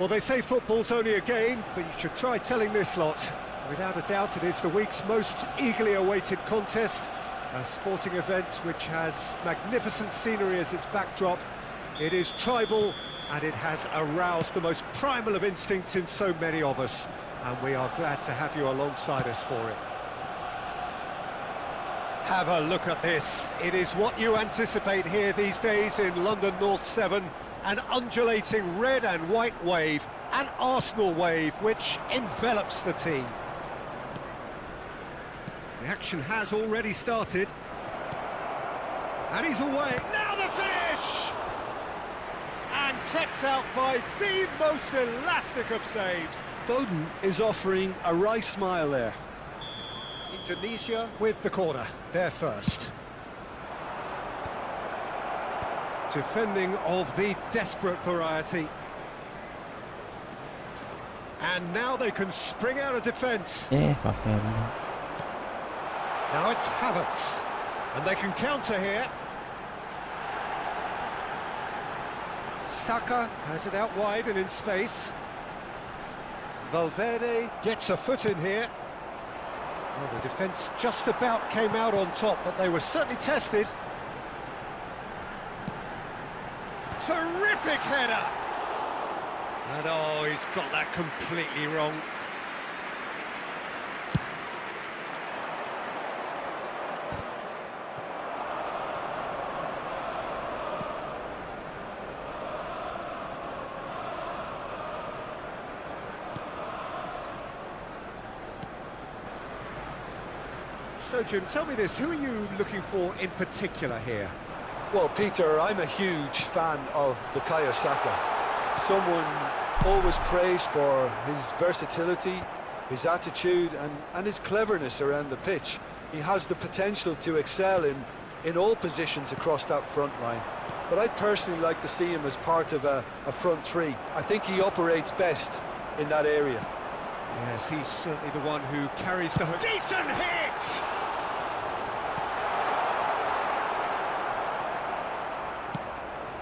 Well, they say football's only a game, but you should try telling this lot. Without a doubt, it is the week's most eagerly awaited contest, a sporting event which has magnificent scenery as its backdrop. It is tribal, and it has aroused the most primal of instincts in so many of us, and we are glad to have you alongside us for it. Have a look at this. It is what you anticipate here these days in London North 7. An undulating red and white wave, an Arsenal wave which envelops the team. The action has already started. And he's away. Now the finish! And kept out by the most elastic of saves. Foden is offering a right smile there. Indonesia with the corner, there first. Defending of the desperate variety. And now they can spring out of defence. pakai. Now it's Havertz. And they can counter here. Saka has it out wide and in space. Valverde gets a foot in here. Well, the defence just about came out on top, but they were certainly tested. Terrific header! And oh, he's got that completely wrong. So, Jim, tell me this, who are you looking for in particular here? Well, Peter, I'm a huge fan of Bukayo Saka. Someone always praised for his versatility, his attitude and his cleverness around the pitch. He has the potential to excel in all positions across that front line. But I'd personally like to see him as part of a front three. I think he operates best in that area. Yes, he's certainly the one who carries the... Decent hit!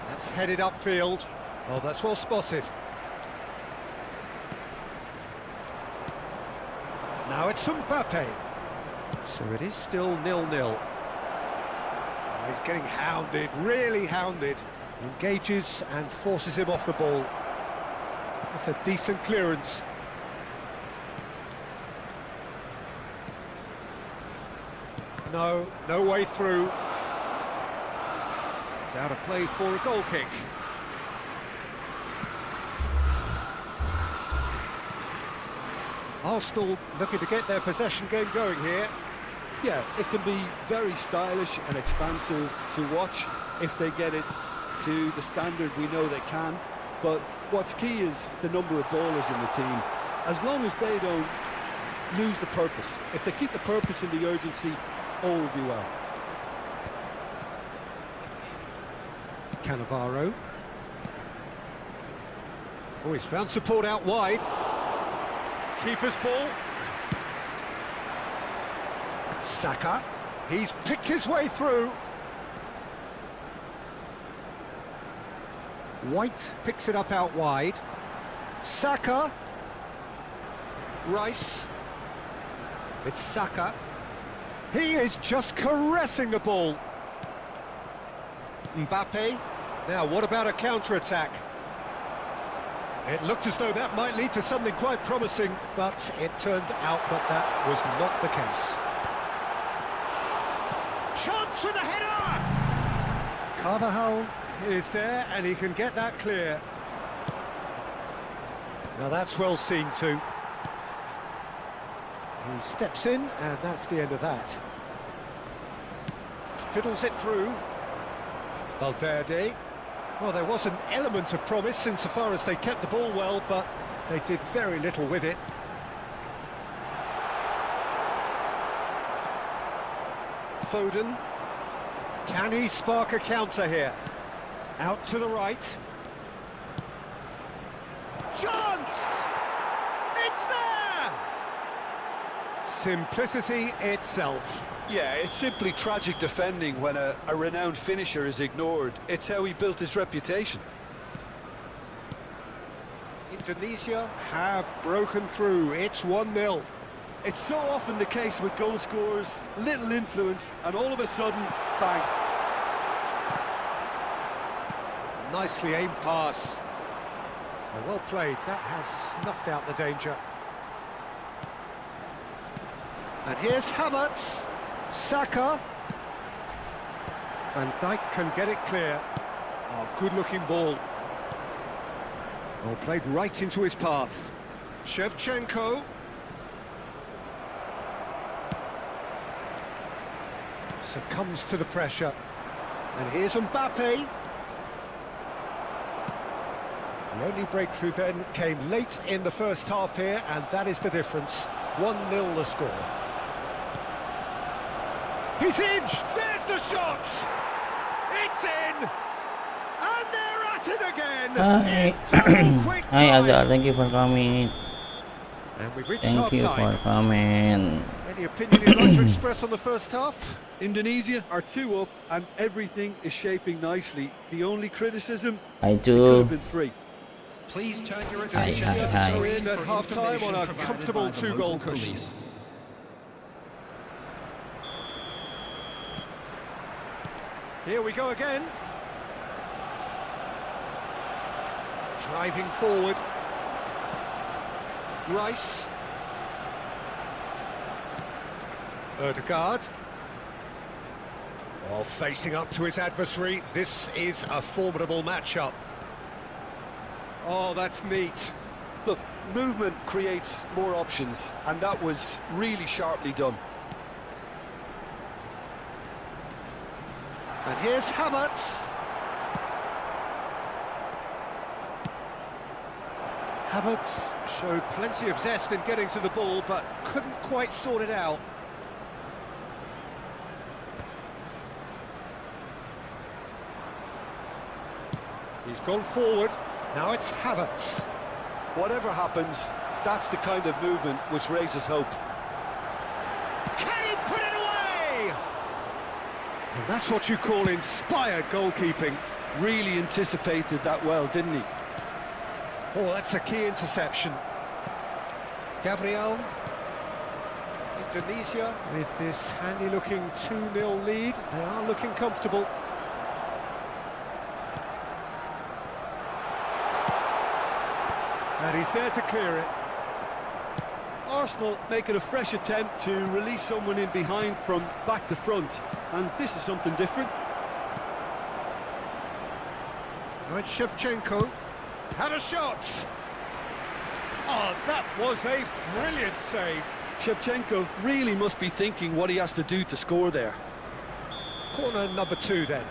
That's headed upfield. Oh, that's well spotted. Now it's Mbappe. So it is still 0-0. Oh, he's getting hounded, really hounded. Engages and forces him off the ball. That's a decent clearance. No way through. It's out of play for a goal kick. Arsenal looking to get their possession game going here. Yeah, it can be very stylish and expansive to watch if they get it to the standard we know they can. But what's key is the number of ballers in the team. As long as they don't lose the purpose, if they keep the purpose and the urgency, all will be well. Cannavaro. Oh, he's found support out wide. Keeper's ball. Saka. He's picked his way through. White picks it up out wide. Saka. Rice. It's Saka. He is just caressing the ball. Mbappe. Now, what about a counter-attack? It looked as though that might lead to something quite promising, but it turned out that that was not the case. Chance for the header! Carvajal is there, and he can get that clear. Now that's well seen too. He steps in, and that's the end of that. Fiddles it through. Valverde. Well, there was an element of promise insofar as they kept the ball well, but they did very little with it. Foden. Can he spark a counter here? Out to the right. Chance! It's there! Simplicity itself. Yeah, it's simply tragic defending when a renowned finisher is ignored. It's how he built his reputation. Indonesia have broken through. It's 1-0. It's so often the case with goal scorers, little influence, and all of a sudden, bang. Nicely aimed pass. Well played. That has snuffed out the danger. And here's Havertz. Saka. Van Dijk can get it clear. Oh, good-looking ball. Oh, played right into his path. Shevchenko. Succumbs to the pressure. And here's Mbappe. The only breakthrough then came late in the first half here, and that is the difference. 1-0 the score. He's in! There's the shot! It's in! And they're at it again! Hi. Double quick Hi time. Azhar, thank you for coming. And we've reached Thank you for half-time. coming. Any opinion you'd like to express on the first half? Indonesia are 2 up and everything is shaping nicely. The only criticism, Hi it could have too. been 3. Please turn your Hi, attention hi, to the hi. screen We're in at for half-time on a information comfortable provided by the two-goal local cushion. police. Here we go again. Driving forward. Rice. Ødegaard. While facing up to his adversary, this is a formidable matchup. Oh, that's neat. Look, movement creates more options, and that was really sharply done. And here's Havertz. Havertz showed plenty of zest in getting to the ball, but couldn't quite sort it out. He's gone forward. Now it's Havertz. Whatever happens, that's the kind of movement which raises hope. Can he put it away? And that's what you call inspired goalkeeping. Really anticipated that well, didn't he? Oh, that's a key interception. Gabriel. Indonesia with this handy-looking 2-0 lead. They are looking comfortable. And he's there to clear it. Arsenal making a fresh attempt to release someone in behind from back to front, and this is something different. Now it's Shevchenko. Had a shot. Oh, that was a brilliant save. Shevchenko really must be thinking what he has to do to score there. Corner number 2 then.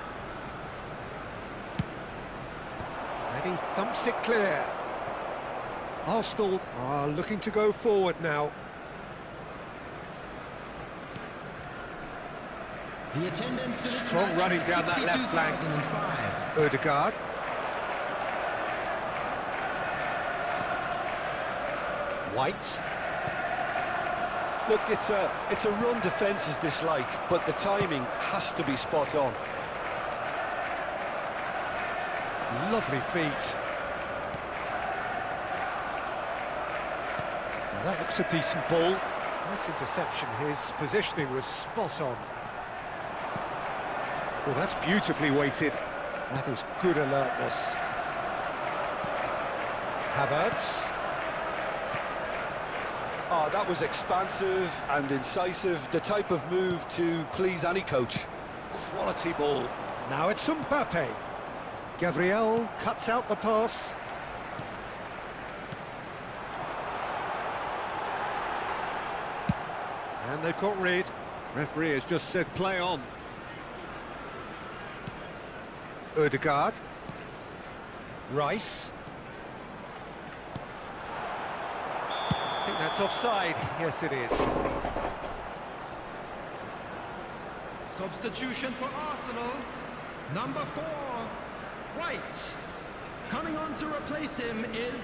And he thumps it clear. Arsenal are looking to go forward now. The attendance for this Strong match running is down that left flank. 62,005. Ødegaard. White. Look, it's a run defence's dislike, but the timing has to be spot on. Lovely feet. Now that looks a decent ball. Nice interception. His positioning was spot on. Oh, that's beautifully weighted. That is good alertness. Havertz. Oh, that was expansive and incisive, the type of move to please any coach. Quality ball. Now it's Mbappe. Gabriel cuts out the pass. And they've got rid. Referee has just said play on. Ødegaard. Rice. I think that's offside. Yes, it is. Substitution for Arsenal. Number 4, White. Coming on to replace him is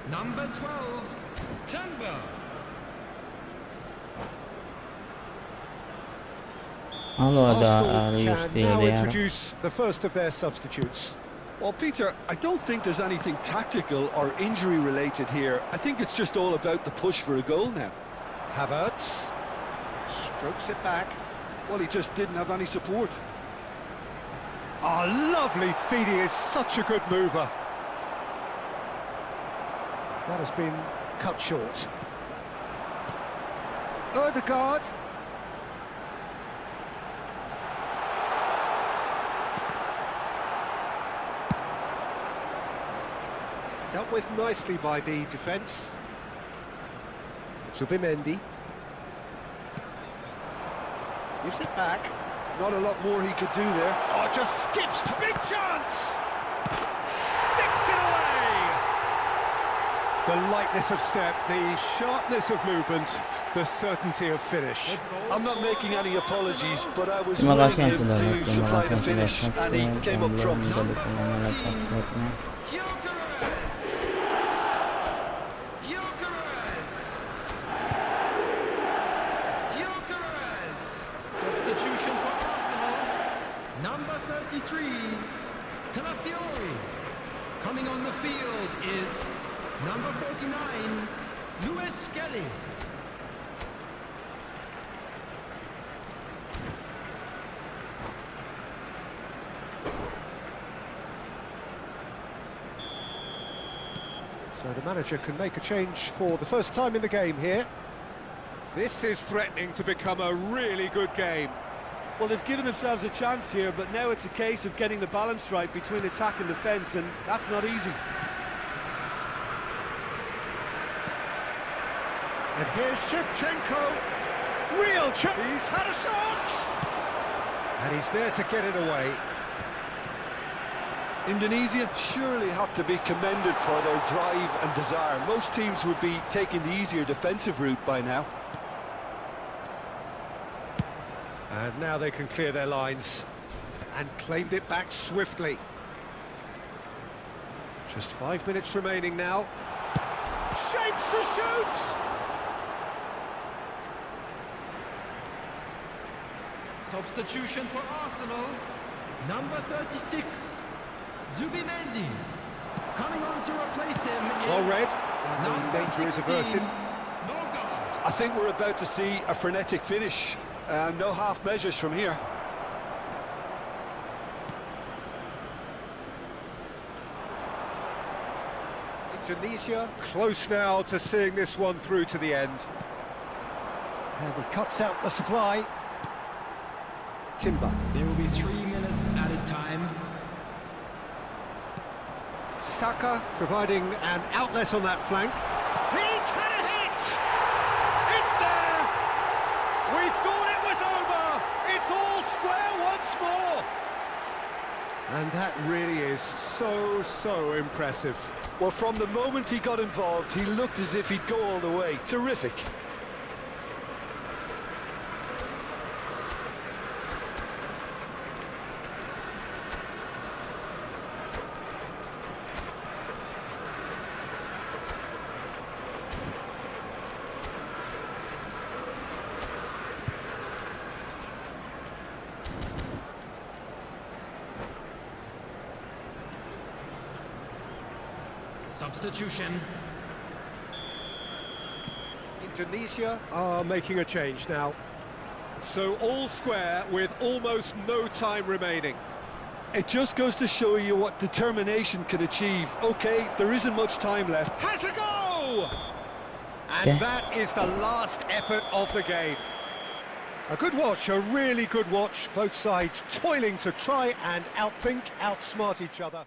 number 12, Turnbull. Hello Azhar, Arsenal are you can still now there? introduce the first of their substitutes. Well, Peter, I don't think there's anything tactical or injury related here. I think it's just all about the push for a goal now. Havertz strokes it back. Well, he just didn't have any support. Oh, lovely feet. He is such a good mover. That has been cut short. Ødegaard. Dealt with nicely by the defence. Zubimendi. Gives it back. Not a lot more he could do there. Oh, just skips. Big chance. Sticks it away. The lightness of step, the sharpness of movement, the certainty of finish. I'm not making any apologies, but I was Terima willing kasih yang him sudah to like, terima supply kasih the yang sudah finish, and he subscribe, came yang up belum trumps. minta dukungannya like subscribe-nya. Substitution for Arsenal. Number 33, Calafiori. Coming on the field is number 49, Luis Skelly. So the manager can make a change for the first time in the game here. This is threatening to become a really good game. Well, they've given themselves a chance here, but now it's a case of getting the balance right between attack and defence, and that's not easy. And here's Shevchenko. Real chance. He's had a shot. And he's there to get it away. Indonesia surely have to be commended for their drive and desire. Most teams would be taking the easier defensive route by now. And now they can clear their lines. And claimed it back swiftly. Just 5 minutes remaining now. Shapes to shoot! Substitution for Arsenal. Number 36, Zubimendi. Coming on to replace him is Well read. number The danger is 16, averted. Norgard. I think we're about to see a frenetic finish. No half measures from here. Indonesia close now to seeing this one through to the end. And he cuts out the supply. Timber. There will be 3 minutes added time. Saka providing an outlet on that flank. He's had a hit! It's there! We thought it was over! It's all square once more! And that really is so impressive. Well, from the moment he got involved, he looked as if he'd go all the way. Terrific. Substitution. Indonesia are making a change now. So all square with almost no time remaining. It just goes to show you what determination can achieve. Okay, there isn't much time left. Has a go! And that is the last effort of the game. A good watch, a really good watch. Both sides toiling to try and outthink, outsmart each other.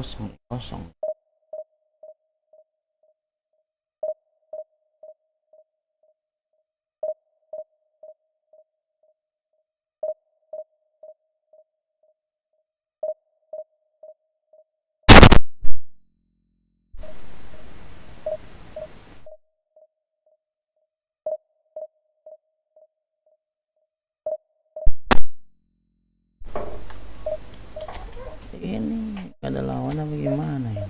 Kosong, kosong. Ini ada lawan apa gimana ya?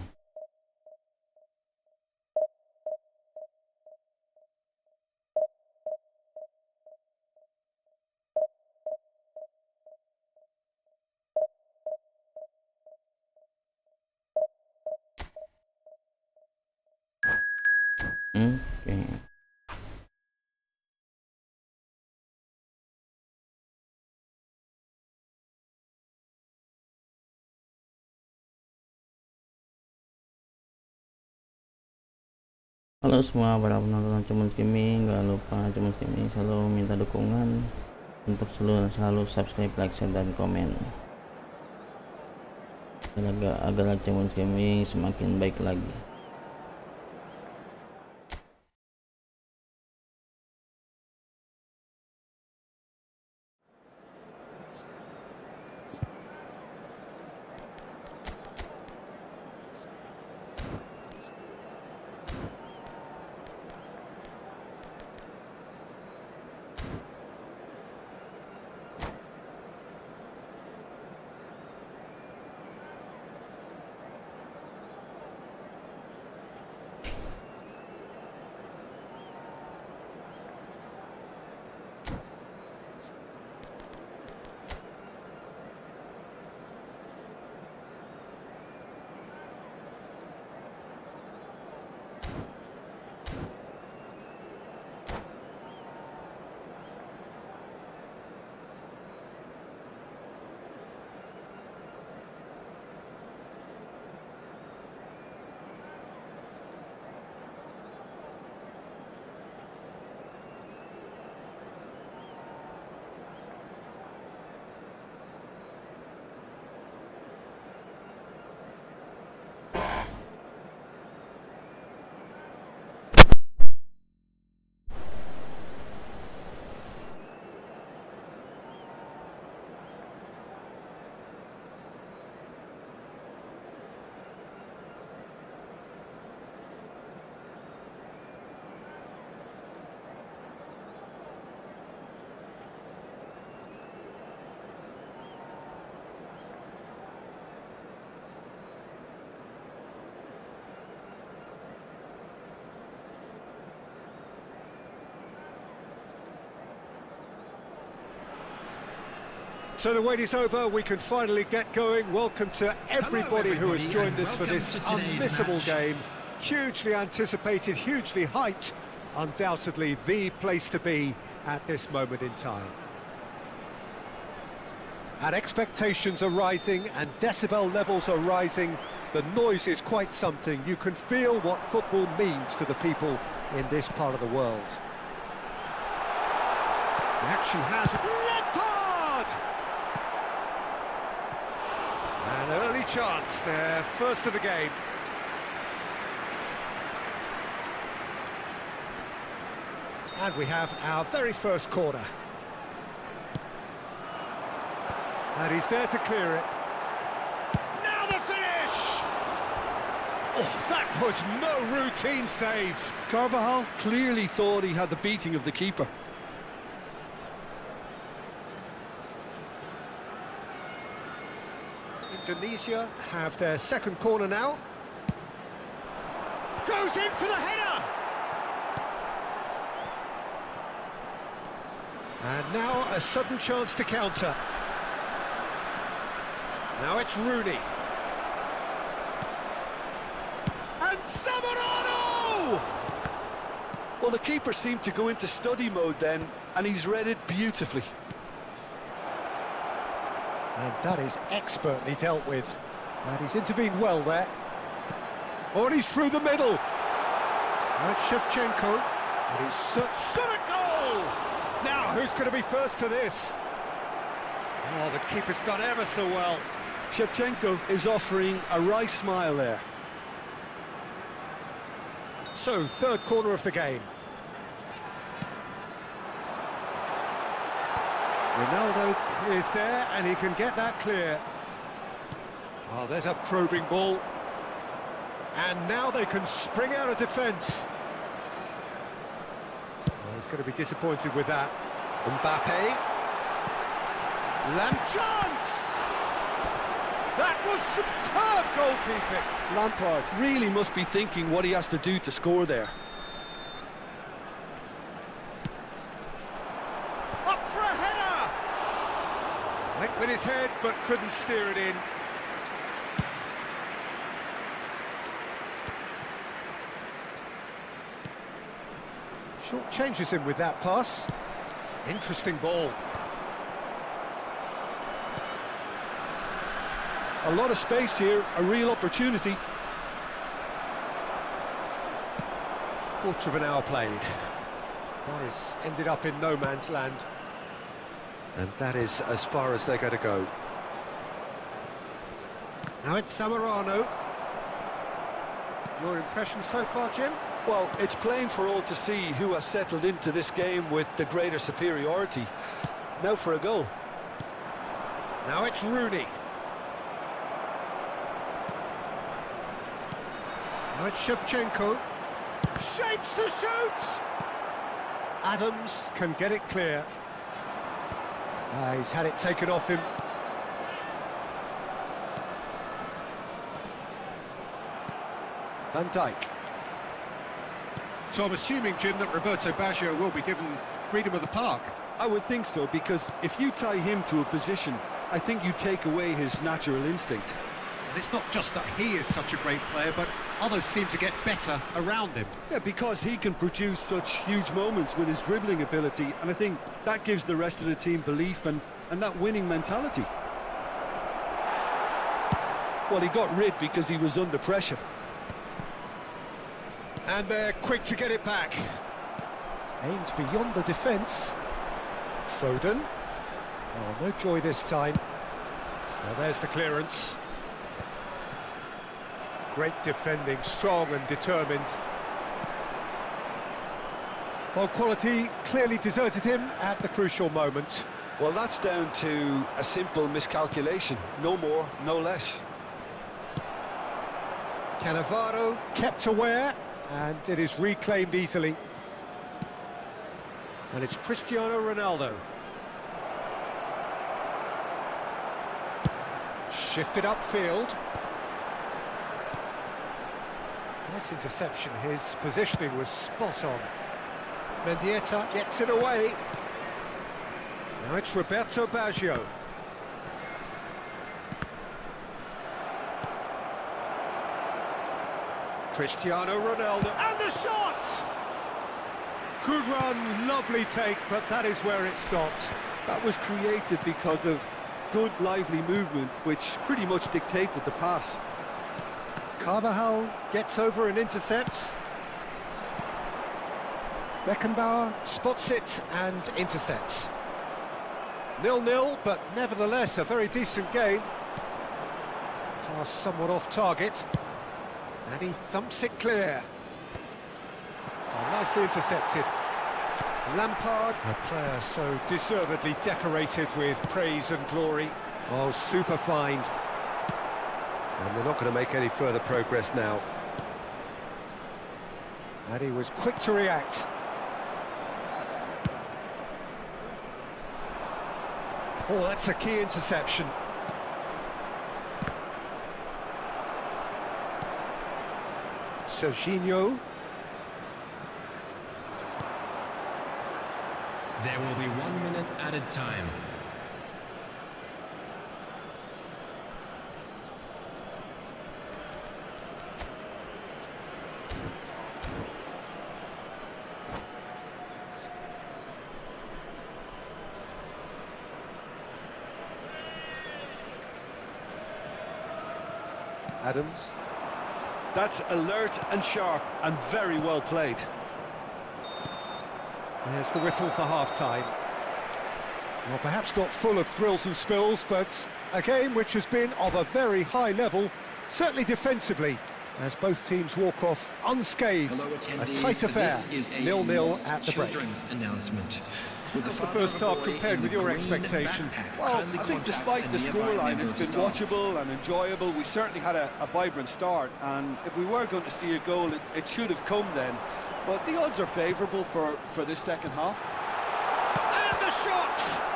Oke. Halo semua para penonton Cuman Gaming, gak lupa Cuman Gaming selalu minta dukungan untuk selalu subscribe, like, share, dan komen agar Cuman Gaming semakin baik lagi. So the wait is over, we can finally get going. Welcome to everybody who has joined us for this unmissable game. Hugely anticipated, hugely hyped. Undoubtedly the place to be at this moment in time. And expectations are rising and decibel levels are rising. The noise is quite something. You can feel what football means to the people in this part of the world. The action has Lampard! An early chance, their first of the game. And we have our very first corner. And he's there to clear it. Now the finish! Oh, that was no routine save. Carvajal clearly thought he had the beating of the keeper. Indonesia have their second corner now. Goes in for the header! And now a sudden chance to counter. Now it's Rooney. And Zamorano! Well, the keeper seemed to go into study mode then, and he's read it beautifully. And that is expertly dealt with. And he's intervened well there. Oh, and he's through the middle. And Shevchenko. And he's such a goal! Now, who's going to be first to this? Oh, the keeper's done ever so well. Shevchenko is offering a wry smile there. So, third corner of the game. Ronaldo is there, and he can get that clear. Oh, there's a probing ball. And now they can spring out of defence. Oh, he's going to be disappointed with that. Mbappe. Chance! That was superb goalkeeping. Lampard really must be thinking what he has to do to score there. Up for a header! Went with his head, but couldn't steer it in. Short changes him with that pass. Interesting ball. A lot of space here, a real opportunity. Quarter of an hour played. That is ended up in no man's land. And that is as far as they're going to go. Now it's Zamorano. Your impression so far, Jim? Well, it's plain for all to see who has settled into this game with the greater superiority. Now for a goal. Now it's Rooney. Now it's Shevchenko. Shapes to shoot! Adams can get it clear. He's had it taken off him. Van Dijk. So I'm assuming, Jim, that Roberto Baggio will be given freedom of the park. I would think so, because if you tie him to a position, I think you take away his natural instinct. And it's not just that he is such a great player, but others seem to get better around him. Yeah, because he can produce such huge moments with his dribbling ability, and I think that gives the rest of the team belief and that winning mentality. Well, he got rid because he was under pressure. And they're quick to get it back. Aimed beyond the defence. Foden. Oh, no joy this time. Well, there's the clearance. Great defending, strong and determined. Well, quality clearly deserted him at the crucial moment. Well, that's down to a simple miscalculation. No more, no less. Cannavaro kept aware, and it is reclaimed easily. And it's Cristiano Ronaldo. Shifted upfield. Nice interception, his positioning was spot on. Mendieta gets it away. Now it's Roberto Baggio. Cristiano Ronaldo, and the shot! Good run, lovely take, but that is where it stopped. That was created because of good, lively movement, which pretty much dictated the pass. Carvajal gets over and intercepts. Beckenbauer spots it and intercepts. 0-0, but nevertheless a very decent game. Pass somewhat off target. And he thumps it clear. Oh, nicely intercepted. Lampard, a player so deservedly decorated with praise and glory. Oh, super find. And they're not going to make any further progress now. And he was quick to react. Oh, that's a key interception. Serginho. There will be 1 minute added time. Adams. That's alert and sharp and very well played. There's the whistle for half-time. Well, perhaps not full of thrills and spills, but A game which has been of a very high level, certainly defensively, as both teams walk off unscathed. A tight affair, 0-0 at the break. What's the first half compared with your expectation? Well, I think despite the scoreline, it's been watchable and enjoyable. We certainly had a vibrant start, and if we were going to see a goal, it should have come then. But the odds are favourable for this second half. And the shot!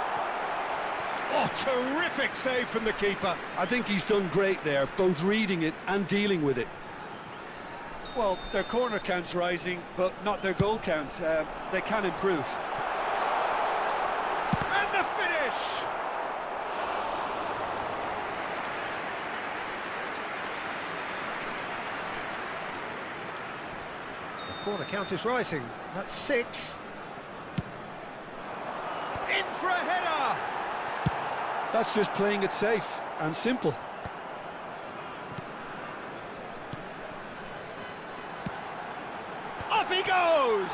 Oh, terrific save from the keeper. I think he's done great there, both reading it and dealing with it. Well, their corner count's rising, but not their goal count. They can improve. And the finish! The corner count is rising. That's 6. In for a header! That's just playing it safe and simple. Up he goes!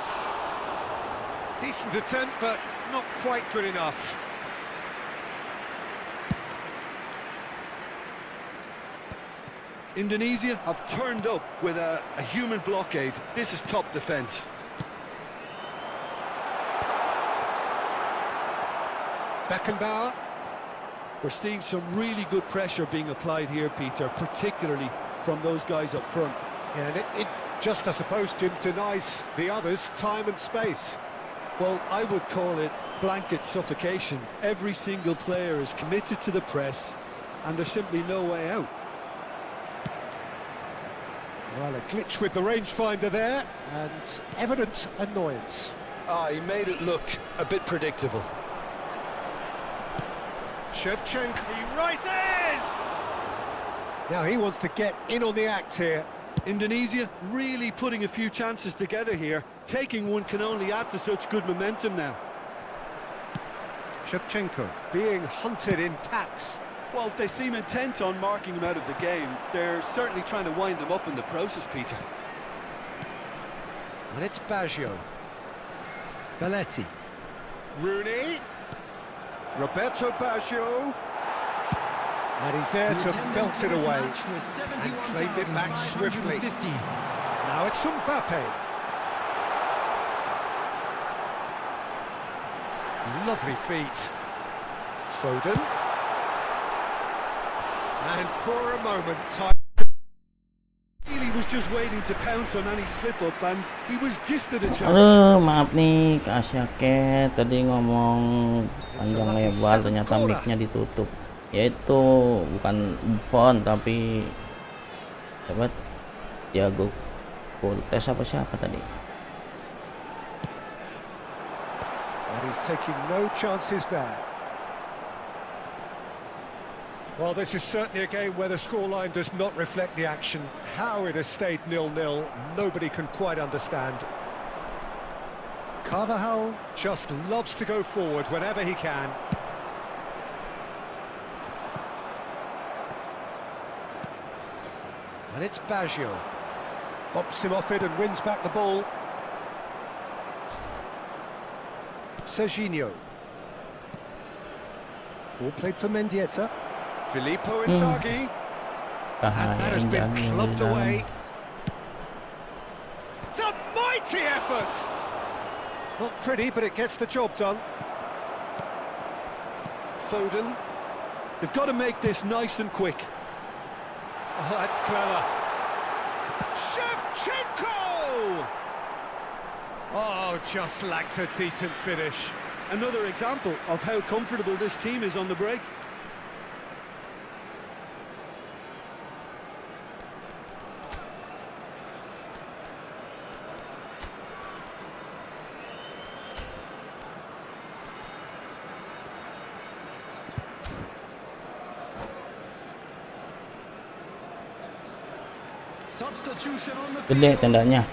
Decent attempt, but not quite good enough. Indonesia have turned up with a human blockade. This is top defence. Beckenbauer. We're seeing some really good pressure being applied here, Peter, particularly from those guys up front. Yeah, and it just, I suppose, Jim, denies the others time and space. Well, I would call it blanket suffocation. Every single player is committed to the press, and there's simply no way out. Well, a glitch with the rangefinder there, and evident annoyance. He made it look a bit predictable. Shevchenko, he rises! Now he wants to get in on the act here. Indonesia really putting a few chances together here. Taking one can only add to such good momentum now. Shevchenko being hunted in packs. Well, they seem intent on marking him out of the game. They're certainly trying to wind him up in the process, Peter. And it's Baggio. Belletti. Rooney. Roberto Baggio. And he's there to belt it away and claimed it back swiftly. Now it's Mbappe. Lovely feet. Foden. And for a moment, He was just waiting to pounce on any slip-up, and he was gifted a chance. Maaf nih Kak Asyaket, tadi ngomong panjang lebar ternyata mic-nya ditutup. Yaitu bukan Buffon tapi siapa? Thiago Cortes apa siapa tadi? And he's taking no chances there. Well, this is certainly a game where the scoreline does not reflect the action. How it has stayed 0-0, nobody can quite understand. Carvajal just loves to go forward whenever he can. And it's Baggio. Bops him off it and wins back the ball. Serginho. Ball played for Mendieta. Filippo Inzaghi. And that has been clubbed away. It's a mighty effort! Not pretty, but it gets the job done. Foden. They've got to make this nice and quick. Oh, that's clever. Shevchenko! Oh, just lacked a decent finish. Another example of how comfortable this team is on the break. Gede tendanya.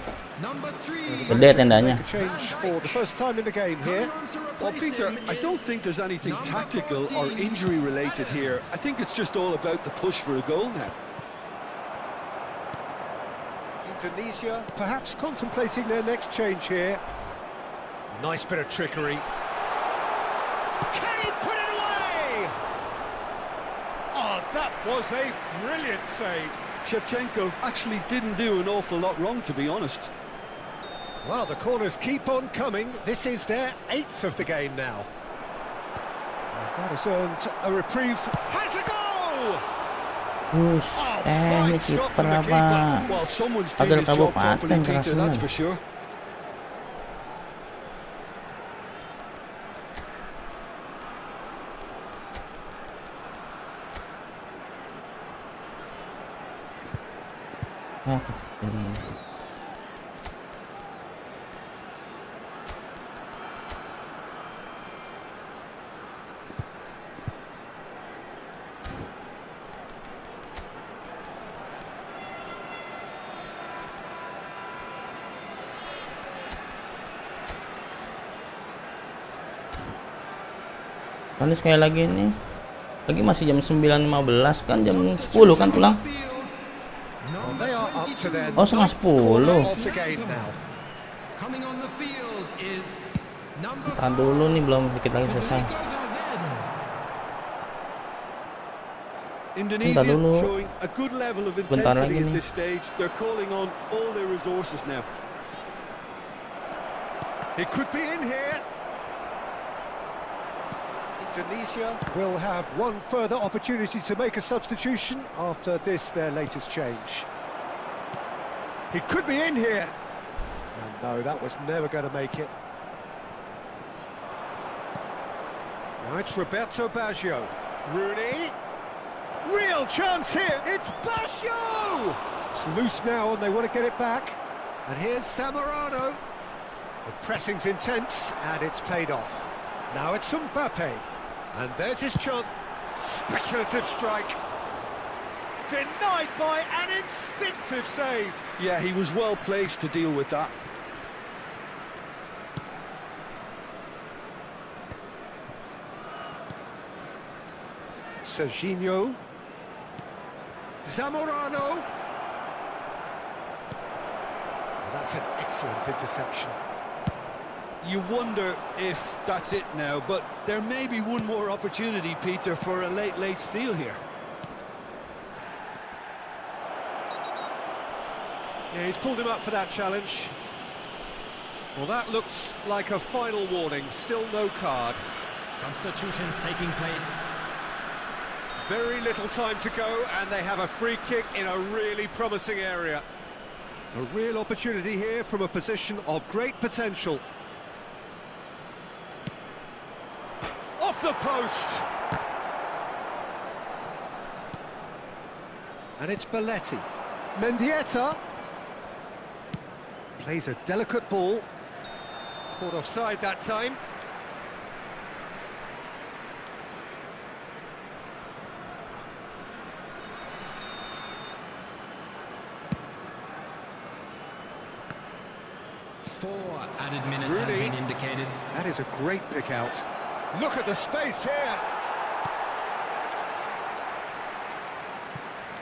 Gede tendanya. Change for the first time in the game here. Well, Peter, I don't think there's anything tactical or injury related here. I think it's just all about the push for a goal now. Indonesia perhaps contemplating their next change here. Nice bit of trickery. Can he put it away? Oh, that was a brilliant save. Shevchenko actually didn't do an awful lot wrong, to be honest. Well, the corners keep on coming. This is their 8th of the game now. And that has earned a reprieve. Has a goal! Ini kiper apa? Well, someone's doing Agar his job properly, kabupaten Peter, that's kerasnya. for sure. Ini. Ini sekali lagi nih. Lagi masih jam 9.15 kan, jam 10 kan pulang. Well, they are up to their Oh, setengah 10. of the game now. Coming on the field is number Tahan dulu nih, belum dikit lagi selesai. Indonesia dulu. showing a good level of Bentar lagi intensity at nih. this stage. They're calling on all their resources now. It could be in here. Indonesia will have one further opportunity to make a substitution after this, their latest change. He could be in here. And no, that was never going to make it. Now it's Roberto Baggio. Rooney. Real chance here. It's Baggio! It's loose now and they want to get it back. And here's Zamorano. The pressing's intense and it's paid off. Now it's Mbappe. And there's his chance. Speculative strike. Denied by an instinctive save. Yeah, he was well placed to deal with that. Serginho. Zamorano. And that's an excellent interception. You wonder if that's it now, but there may be one more opportunity, Peter, for a late steal here. Yeah, he's pulled him up for that challenge. Well, that looks like a final warning. Still no card. substitutions taking place. Very little time to go, and they have a free kick in a really promising area. A real opportunity here from a position of great potential. Off the post! And it's Belletti. Mendieta plays a delicate ball. Caught offside that time. Four added minutes Rooney. has been indicated. That is a great pick out. Look at the space here.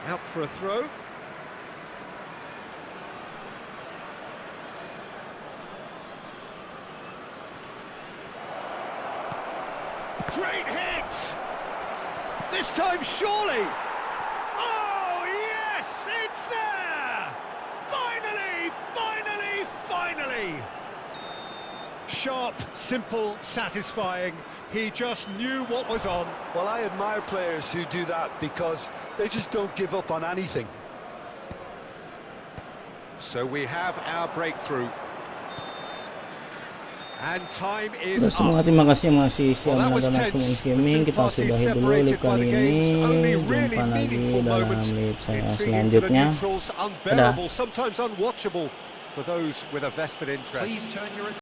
Out for a throw. Great hit! This time surely! Oh yes, it's there! Finally, finally, finally! Sharp, simple, satisfying. He just knew what was on. Well, I admire players who do that because they just don't give up on anything. So we have our breakthrough. And time is Udah semua, up. terima kasih masih setia Well, that was menonton tense. Langsung Gaming. The two Kita parties sudahi dulu separated live by kali the ini. game's only really Jumpa lagi meaningful dalam moment. live saya Intriguing for the selanjutnya. neutrals, unbearable, sometimes unwatchable for those with a vested interest. Please turn your